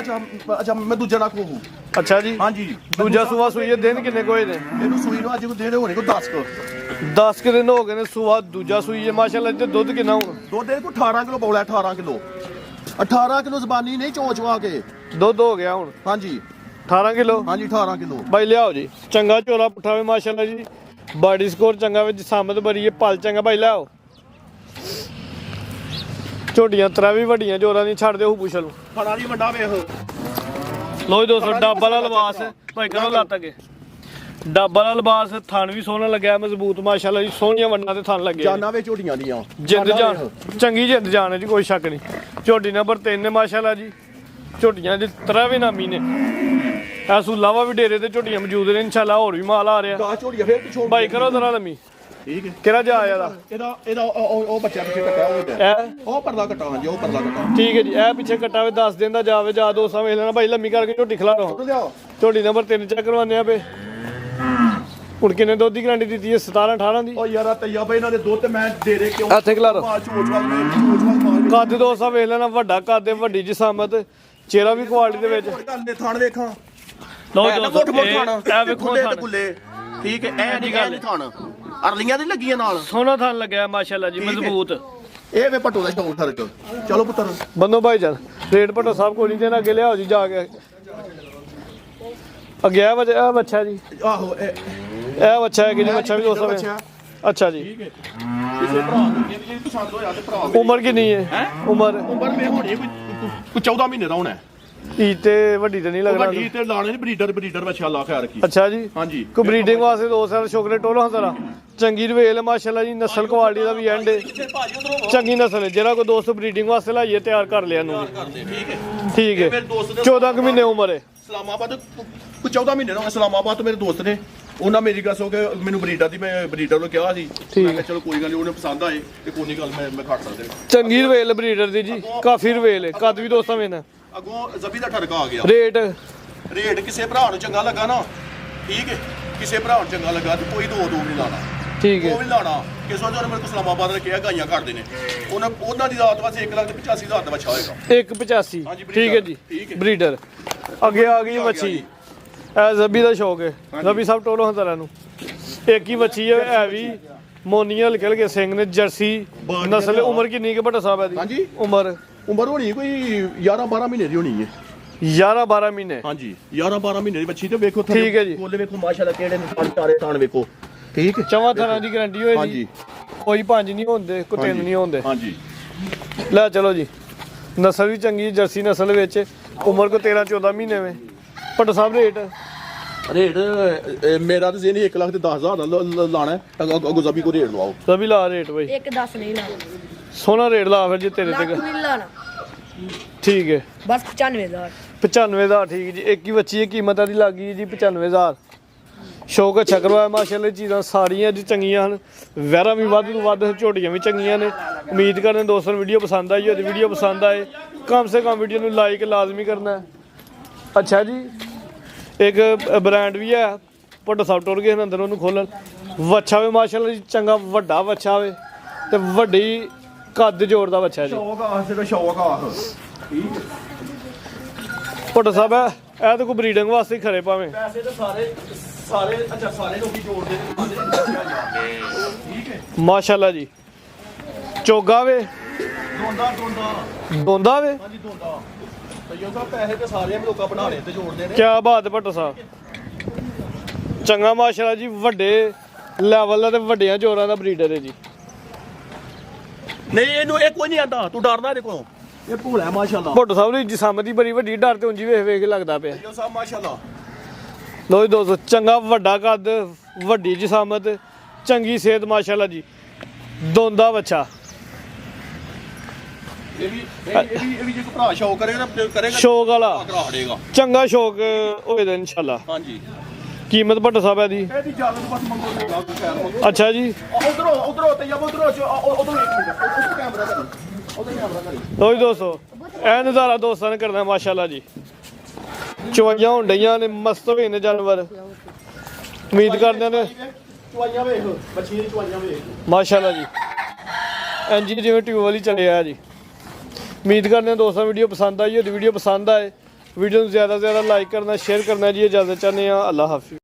ਅੱਛਾ ਮੈਂ ਦੂਜਾ ਨਾ ਕਹੂੰ ਅੱਛਾ ਜੀ ਹਾਂਜੀ ਦੂਜਾ ਸੂਆ ਸੂਈ ਹੈ ਦਿਨ ਕਿੰਨੇ ਕੋਏ ਨੇ ਇਹਨੂੰ ਸੂਈ ਨੂੰ ਅੱਜ ਕੋ ਦੇਣੇ ਹੋਣੇ ਕੋ 10 ਕੋ 10 ਕਿ ਦਿਨ ਹੋ ਗਏ ਨੇ ਸੂਆ ਦੂਜਾ ਸੂਈ ਹੈ ਮਾਸ਼ਾਅੱਲਾ ਤੇ ਦੁੱਧ ਕਿੰਨਾ ਹੁਣ ਦੁੱਧ ਇਹਦੇ ਕੋ 18 ਕਿਲੋ ਬੋਲਿਆ 18 ਕਿਲੋ 18 ਕਿਲੋ ਜ਼ਬਾਨੀ ਨਹੀਂ ਚੋਚਵਾ ਕੇ ਦੁੱਧ ਹੋ ਗਿਆ ਹੁਣ ਹਾਂਜੀ 18 ਕਿਲੋ ਹਾਂਜੀ 18 ਕਿਲੋ ਬਾਈ ਲਿਆਓ ਜੀ ਚੰਗਾ ਝੋਲਾ ਪੁੱਠਾ ਵੇ ਮਾਸ਼ਾਅੱਲਾ ਜੀ ਬਾਡੀ ਸਕੋਰ ਚੰਗਾ ਵੇ ਜਿਸਮਤ ਬਰੀ ਹੈ ਪਲ ਚੰਗਾ ਬਾਈ ਲਿਆਓ ਝੋਟੀਆਂ ਤਰਾ ਵੀ ਵੱਡੀਆਂ ਜੋਰਾਂ ਦੀ ਛੱਡ ਦਿਓ ਪੁੱਛਲ ਨੂੰ ਫਣਾ ਦੀ ਵੱਡਾ ਵੇਖ ਲੋ ਜੀ ਦੋਸਤੋ ਡੱਬ ਵਾਲਾ ਲਿਬਾਸ ਭਾਈ ਕਰੋ ਲੱਤ ਅੱਗੇ ਡੱਬ ਵਾਲਾ ਲਿਬਾਸ ਥਣ ਵੀ ਸੋਹਣਾ ਲੱਗਿਆ ਮਜ਼ਬੂਤ ਮਾਸ਼ਾਅੱਲਾ ਜੀ ਸੋਹਣੀਆਂ ਵੰਡਾਂ ਤੇ ਥਣ ਲੱਗੇ ਜਾਨਾਂ ਵੇ ਝੋਟੀਆਂ ਦੀਆਂ ਜਿੰਦ ਜਾਨ ਚੰਗੀ ਜਿੰਦ ਜਾਨ ਹੈ ਜੀ ਕੋਈ ਸ਼ੱਕ ਨਹੀਂ ਝੋਟੀ ਨੰਬਰ 3 ਨੇ ਮਾਸ਼ਾਅੱਲਾ ਜੀ ਝੋਟੀਆਂ ਦੇ ਤਰਾ ਵੀ ਨਾਮੀ ਨੇ ਐਸੂ ਲਾਵਾ ਵੀ ਡੇਰੇ ਤੇ ਝੋਟੀਆਂ ਮੌਜੂਦ ਨੇ ਇਨਸ਼ਾਅੱਲਾ ਹੋਰ ਵੀ ਮਾਲ ਆ ਰਿਹਾ 10 ਝੋਟੀਆਂ ਫੇਰ ਪਿਛੋਂ ਭਾਈ ਕਰੋ ਜ਼ਰਾ ਲੰਮੀ ਠੀਕ ਹੈ ਕਿਹੜਾ ਜਾ ਇਹਦਾ ਇਹਦਾ ਉਹ ਬੱਚਾ ਪਿੱਛੇ ਕੱਟਿਆ ਉਹ ਪਰਦਾ ਕੱਟਾ ਹਾਂਜੀ ਉਹ ਪਰਦਾ ਕੱਟਾ ਠੀਕ ਹੈ ਜੀ ਇਹ ਪਿੱਛੇ ਕੱਟਾ ਵੇ 10 ਦਿਨ ਦਾ ਜਾਵੇ ਜਾ ਦੋ ਸਮੇਂ ਲੈਣਾ ਭਾਈ ਲੰਮੀ ਕਰਕੇ ਝੋਟੀ ਖਿਲਾ ਰੋ ਲਿਆਓ ਝੋਟੀ ਨੰਬਰ 3 ਚੈੱਕ ਕਰਵਾਉਂਦੇ ਆ ਪੇ ਹੁਣ ਕਿੰਨੇ ਦੁੱਧ ਦੀ ਗਾਰੰਟੀ ਦਿੱਤੀ ਹੈ 17 18 ਦੀ ਉਹ ਯਾਰਾ ਤੈਯਬ ਇਹਨਾਂ ਦੇ ਦੁੱਧ ਮੈਂ ਦੇ ਦੇ ਕਿਉਂ ਇੱਥੇ ਖਿਲਾ ਰੋ ਮਾਲ ਚੋਚਵਾ ਮਾਲ ਕੱਦ ਦੋਸਤਾਂ ਵੇਖ ਲੈਣਾ ਵੱਡਾ ਕੱਦ ਹੈ ਵੱਡੀ ਜਿਸਮਤ ਚਿਹਰਾ ਵੀ ਕੁਆਲਿਟੀ ਦੇ ਵਿੱਚ ਗੱਲ ਨੇ ਥਣ ਵੇਖਾਂ ਲੋ ਦੋਸਤੋ ਇਹ ਵੇਖੋ ਥਣ ਗੁੱਲੇ ਠੀਕ ਹੈ ਐ ਨਹੀਂ ਗੱਲ ਥਣ ਅਰਲੀਆਂ ਦੀ ਲੱਗੀਆਂ ਨਾਲ ਸੋਹਣਾ ਥਣ ਲੱਗਿਆ ਮਾਸ਼ਾਅੱਲਾ ਜੀ ਮਜ਼ਬੂਤ ਇਹ ਵੇ ਪਟੋ ਦਾ ਸ਼ੌਕ ਫਰਕ ਚਲੋ ਪੁੱਤਰ ਬੰਦੋ ਭਾਈ ਜਾਨ ਰੇਟ ਭੱਟੋ ਸਾਹਿਬ ਕੋਈ ਨਹੀਂ ਦੇਣਾ ਅੱਗੇ ਲਿਆਓ ਜੀ ਜਾ ਕੇ ਅੱਗੇ ਆ ਬੱਚਾ ਜੀ ਆਹੋ ਇਹ ਬੱਚਾ ਹੈ ਕਿ ਜੀ ਬੱਚਾ ਵੀ ਦੋਸਤਾਂ ਵੇ ਅੱਛਾ ਜੀ ਠੀਕ ਹੈ ਕਿਸੇ ਭਰਾ ਨੂੰ ਜੇ ਪਸੰਦ ਹੋਇਆ ਤੇ ਭਰਾ ਉਮਰ ਕਿੰਨੀ ਹੈ ਉਮਰ ਮੇ ਹੋਣੀ ਕੋਈ 14 ਮਹੀਨੇ ਦਾ ਹੋਣਾ ਈ ਤੇ ਵੱਡੀ ਤੇ ਨਹੀਂ ਲੱਗਦਾ ਵੱਡੀ ਤੇ ਲਾਣੇ ਨੇ ਬਰੀਡਰ ਵਿੱਚ ਅੱਲਾ ਖੈਰ ਰੱਖੀ ਅੱਛਾ ਜੀ ਹਾਂਜੀ ਕੋ ਬਰੀਡਿੰਗ ਵਾਸਤੇ ਦੋ ਸਾਲ ਸ਼ੁਕਰੇ ਟੋਲੋ ਹਜ਼ਾਰਾ ਚੰਗੀ ਰਵੇਲ ਮਾਸ਼ਾਅੱਲਾ ਜੀ ਨਸਲ ਕੁਆਲਿਟੀ ਦਾ ਵੀ ਐਂਡ ਚੰਗੀ ਨਸਲ ਹੈ ਜਿਹੜਾ ਕੋਈ ਦੋਸਤ ਬਰੀਡਿੰਗ ਵਾਸਤੇ ਲਾਈਏ ਤਿਆਰ ਕਰ ਲਿਆ ਨੂੰ ਠੀਕ ਹੈ 14 ਕੁ ਮਹੀਨੇ ਉਮਰ ਹੈ ਇਸਲਾਮਾਬਾਦ ਕੋਈ 14 ਮਹੀਨੇ ਦਾ ਇਸਲਾਮਾਬਾਦ ਤੋਂ ਮੇਰੇ ਦੋਸਤ ਨੇ ਉਹਨਾਂ ਮੇਰੀ ਗੱਲ ਸੋ ਕੇ ਮੈਨੂੰ ਬਰੀਡਰ ਦੀ ਮੈਂ ਬਰੀਡਰ ਨੂੰ ਕਿਹਾ ਸੀ ਮੈਂ ਕਿਹਾ ਚਲੋ ਕੋਈ ਗੱਲ ਨਹੀਂ ਉਹਨੇ ਪਸੰਦ ਆਏ ਤੇ ਕੋਈ ਨਹੀਂ ਗੱਲ ਮੈਂ ਖੜ ਸਕਦਾ ਚੰਗੀ ਰਵੇਲ ਬਰੀਡਰ ਦੀ ਜੀ ਕਾਫੀ ਰਵੇਲ ਹੈ ਕੱਦ ਵੀ ਦੋਸਤਾਂ ਵੇਨਾ ਅੱਗੋਂ ਜ਼ਬੀ ਦਾ ਠਰਕਾ ਆ ਗਿਆ ਰੇਟ ਕਿਸੇ ਭਰਾ ਨੂੰ ਚੰਗਾ ਲੱਗਾ ਨਾ ਠੀਕ ਹੈ ਕਿਸੇ ਭਰਾ ਨੂੰ ਚੰਗਾ ਲੱਗਾ ਤੇ ਕੋਈ ਦੋ ਨਹੀਂ ਲਾਣਾ ਠੀਕ ਹੈ ਉਹ ਵੀ ਲਾਣਾ ਕਿਸ ਵਾਰ ਮੇਰੇ ਕੋਲ ਇਸਲਾਮਾਬਾਦ ਨੇ ਕਿਹਾ ਗਾਈਆਂ ਕਰਦੇ ਨੇ ਉਹਨਾਂ ਦੀ ਦਾਤ ਵਾਸਤੇ 1,85,000 ਦਾ ਬੱਚਾ ਹੋਏਗਾ 185 ਠੀਕ ਹੈ ਜੀ ਬਰੀਡਰ ਅੱਗੇ ਆ ਗਈ ਮੱਛੀ ਇਹ ਜ਼ਬੀ ਦਾ ਸ਼ੌਕ ਹੈ ਜ਼ਬੀ ਸਾਹਿਬ ਟੋਲੋ ਹਜ਼ਾਰਾਂ ਨੂੰ ਇੱਕ ਹੀ ਮੱਛੀ ਹੈ ਵੀ ਮੋਨੀਆਂ ਨਿਕਲ ਕੇ ਸਿੰਘ ਨੇ ਜਰਸੀ ਨਸਲ ਉਮਰ ਕਿੰਨੀ ਕਿ ਭੱਟਾ ਸਾਹਿਬ ਹੈ ਦੀ ਹਾਂਜੀ ਉਮਰ ਹੋਣੀ ਕੋਈ 11-12 ਮਹੀਨੇ ਦੀ ਹੋਣੀ ਹੈ 11-12 ਮਹੀਨੇ ਹਾਂਜੀ 11-12 ਮਹੀਨੇ ਦੀ ਬੱਚੀ ਤੇ ਵੇਖੋ ਠੀਕ ਹੈ ਜੀ ਕੋਲੇ ਵੇਖੋ ਮਾਸ਼ਾਅੱਲਾ ਕਿਹੜੇ ਨੇ ਚਾਰੇ ਤਾਣ ਵੇਖੋ ਠੀਕ ਚਵਾਂ ਥਾਂ ਦੀ ਗਾਰੰਟੀ ਹੋਏ ਜੀ ਕੋਈ 5 ਨਹੀਂ ਹੁੰਦੇ ਕੋਈ 3 ਨਹੀਂ ਹੁੰਦੇ ਹਾਂਜੀ ਲੈ ਚਲੋ ਜੀ ਨਸਲ ਵੀ ਚੰਗੀ ਜਰਸੀ ਨਸਲ ਵਿੱਚ ਉਮਰ ਕੋ 13-14 ਮਹੀਨੇ ਵੇ ਭੱਟਾ ਸਾਹਿਬ ਰੇਟ ਮੇਰਾ ਤਾਂ ਜ਼ੇਨੀ 1,10,000 ਦਾ ਲਾਣਾ ਅੱਗੋਂ ਜ਼ਬੀ ਕੋ ਰੇਟ ਲਵਾਓ ਜ਼ਬੀ ਲਾ ਰੇਟ ਬਈ 1.10 ਨਹੀਂ ਲਾਣਾ ਸੋਹਣਾ ਰੇਟ ਲਾ ਫਿਰ ਜੇ ਤੇਰੇ ਤੇ ਨਹੀਂ ਲਾਣਾ ਠੀਕ ਹੈ ਬਸ 95,000 95,000 ਠੀਕ ਜੀ ਇੱਕ ਹੀ ਬੱਚੀ ਹੈ ਕੀਮਤ ਦੀ ਲੱਗ ਗਈ ਜੀ 95,000 ਸ਼ੌਕ ਅੱਛਾ ਕਰਵਾਇਆ ਮਾਸ਼ਾਅੱਲਾ ਚੀਜ਼ਾਂ ਸਾਰੀਆਂ ਜੀ ਚੰਗੀਆਂ ਹਨ ਵੈਰਾਂ ਵੀ ਵੱਧ ਤੋਂ ਵੱਧ ਝੋਟੀਆਂ ਵੀ ਚੰਗੀਆਂ ਨੇ ਉਮੀਦ ਕਰਦੇ ਦੋਸਤਾਂ ਨੂੰ ਵੀਡੀਓ ਪਸੰਦ ਆਈ ਹੋਵੇ ਵੀਡੀਓ ਪਸੰਦ ਆਏ ਕਮ ਸੇ ਕਮ ਵੀਡੀਓ ਨੂੰ ਲਾਈਕ ਲਾਜ਼ਮੀ ਕਰਨਾ ਹੈ ਅੱਛਾ ਜੀ ਇੱਕ ਬ੍ਰਾਂਡ ਵੀ ਹੈ ਭੱਟੋ ਸਾਹਿਬ ਟੁਰ ਗਏ ਅੰਦਰ ਉਹਨੂੰ ਖੋਲਣ ਵੱਛਾ ਵੀ ਮਾਸ਼ਾਅੱਲਾ ਜੀ ਚੰਗਾ ਵੱਡਾ ਵੱਛਾ ਵੇ ਤੇ ਵੱਡੀ ਕੱਦ ਜੋੜ ਦਾ ਵੱਛਾ ਜੀ। ਸ਼ੌਕ ਆ ਸਿਰ ਸ਼ੌਕ ਆ ਠੀਕ ਹੈ। ਭੁੱਟੋ ਸਾਹਿਬ ਇਹ ਤਾਂ ਕੋਈ ਬਰੀਡਿੰਗ ਵਾਸਤੇ ਹੀ ਖਰੇ ਭਾਵੇਂ। ਪੈਸੇ ਤਾਂ ਸਾਰੇ ਅੱਛਾ ਸਾਰੇ ਲੋਕੀ ਜੋੜਦੇ ਨੇ ਠੀਕ ਹੈ। ਮਾਸ਼ਾਅੱਲਾ ਜੀ ਚੋਗਾ ਵੇ ਦੋਂਦਾ ਵੇ। ਹਾਂਜੀ ਦੋਂਦਾ ਤਈਓ ਸਾਹਿਬ ਪੈਸੇ ਤੇ ਸਾਰੇ ਲੋਕਾਂ ਬਣਾਣੇ ਤੇ ਜੋੜਦੇ ਨੇ। ਕਿਆ ਬਾਤ ਹੈ ਭੁੱਟੋ ਸਾਹਿਬ ਚੰਗਾ ਮਾਸ਼ਾਅੱਲਾ ਜੀ ਵੱਡੇ ਲੈਵਲ ਦਾ ਤੇ ਵੱਡਿਆਂ ਜੋਰਾਂ ਦਾ ਬਰੀਡਰ ਹੈ ਜੀ। ਨਹੀਂ ਇਹਨੂੰ ਇਹ ਕੋਈ ਨਹੀਂ ਆਂਦਾ ਤੂੰ ਡਰਨਾ ਇਹਦੇ ਕੋਲੋਂ ਇਹ ਭੋਲਾ ਹੈ ਮਾਸ਼ਾਅੱਲਾ। ਭੁੱਟੋ ਸਾਹਿਬ ਦੀ ਜਿਸਮ ਦੀ ਬੜੀ ਵੱਡੀ ਡਰ ਤੇ ਉਂਝ ਵੇਖ ਵੇਖ ਕੇ ਲੱਗਦਾ ਪਿਆ। ਤਈਓ ਸਾਹਿਬ ਮਾਸ਼ਾਅੱਲਾ ਲੋ ਜੀ ਦੋਸਤੋ ਚੰਗਾ ਵੱਡਾ ਕੱਦ ਵੱਡੀ ਜਿਸਾਮਤ ਚੰਗੀ ਸਿਹਤ ਮਾਸ਼ਾਅੱਲਾ ਜੀ ਦੋਂਦਾ ਬੱਚਾ। ਇਹ ਵੀ ਜੇ ਕੋਈ ਭਰਾ ਸ਼ੌਕ ਕਰੇਗਾ ਨਾ ਕਰੇਗਾ ਸ਼ੌਕ ਵਾਲਾ ਕਰਾ ਦੇਗਾ। ਚੰਗਾ ਸ਼ੌਕ ਹੋਏਗਾ ਇਨਸ਼ਾਅੱਲਾ। ਹਾਂਜੀ ਕੀਮਤ ਭੱਟੋ ਸਾਹਿਬ ਦੀ ਇਹਦੀ ਜਾਨ ਬਸ ਮੰਗੋ ਤੇ ਅੱਛਾ ਜੀ। ਉਧਰੋਂ ਤੇ ਜਾਂ ਉਧਰੋਂ ਇੱਕ ਮਿੰਟ ਉਧਰ ਕੈਮਰਾ ਕਰੀ ਉਧਰ ਕੈਮਰਾ ਕਰੀ। ਲੋ ਜੀ ਦੋਸਤੋ ਇਹ ਨਜ਼ਾਰਾ ਦੋਸਤਾਂ ਨੇ ਕਰਨਾ ਮਾਸ਼ਾਅੱਲਾ ਜੀ। ਚਵਾਈਆਂ ਹੋਣ ਡਈਆਂ ਨੇ ਮਸਤ ਹੋਏ ਨੇ ਜਾਨਵਰ ਉਮੀਦ ਕਰਦੇ ਨੇ ਚਵਾਈਆਂ ਵੇਖ ਬੱਚੀਆਂ ਦੀ ਚਵਾਈਆਂ ਵੇਖ ਮਾਸ਼ਾਅੱਲਾ ਜੀ ਇੰਜ ਜਿਵੇਂ ਟਿਊਬ ਵਾਲੀ ਚੱਲਿਆ ਜੀ। ਉਮੀਦ ਕਰਦੇ ਹਾਂ ਦੋਸਤਾਂ ਵੀਡੀਓ ਪਸੰਦ ਆਈ ਹੋਵੇ। ਵੀਡੀਓ ਪਸੰਦ ਆਏ ਵੀਡੀਓ ਨੂੰ ਜ਼ਿਆਦਾ ਤੋਂ ਜ਼ਿਆਦਾ ਲਾਈਕ ਕਰਨਾ ਸ਼ੇਅਰ ਕਰਨਾ ਜੀ। ਇਜਾਜ਼ਤ ਚਾਹੁੰਦੇ ਹਾਂ। ਅੱਲਾ ਹਾਫਿਜ਼।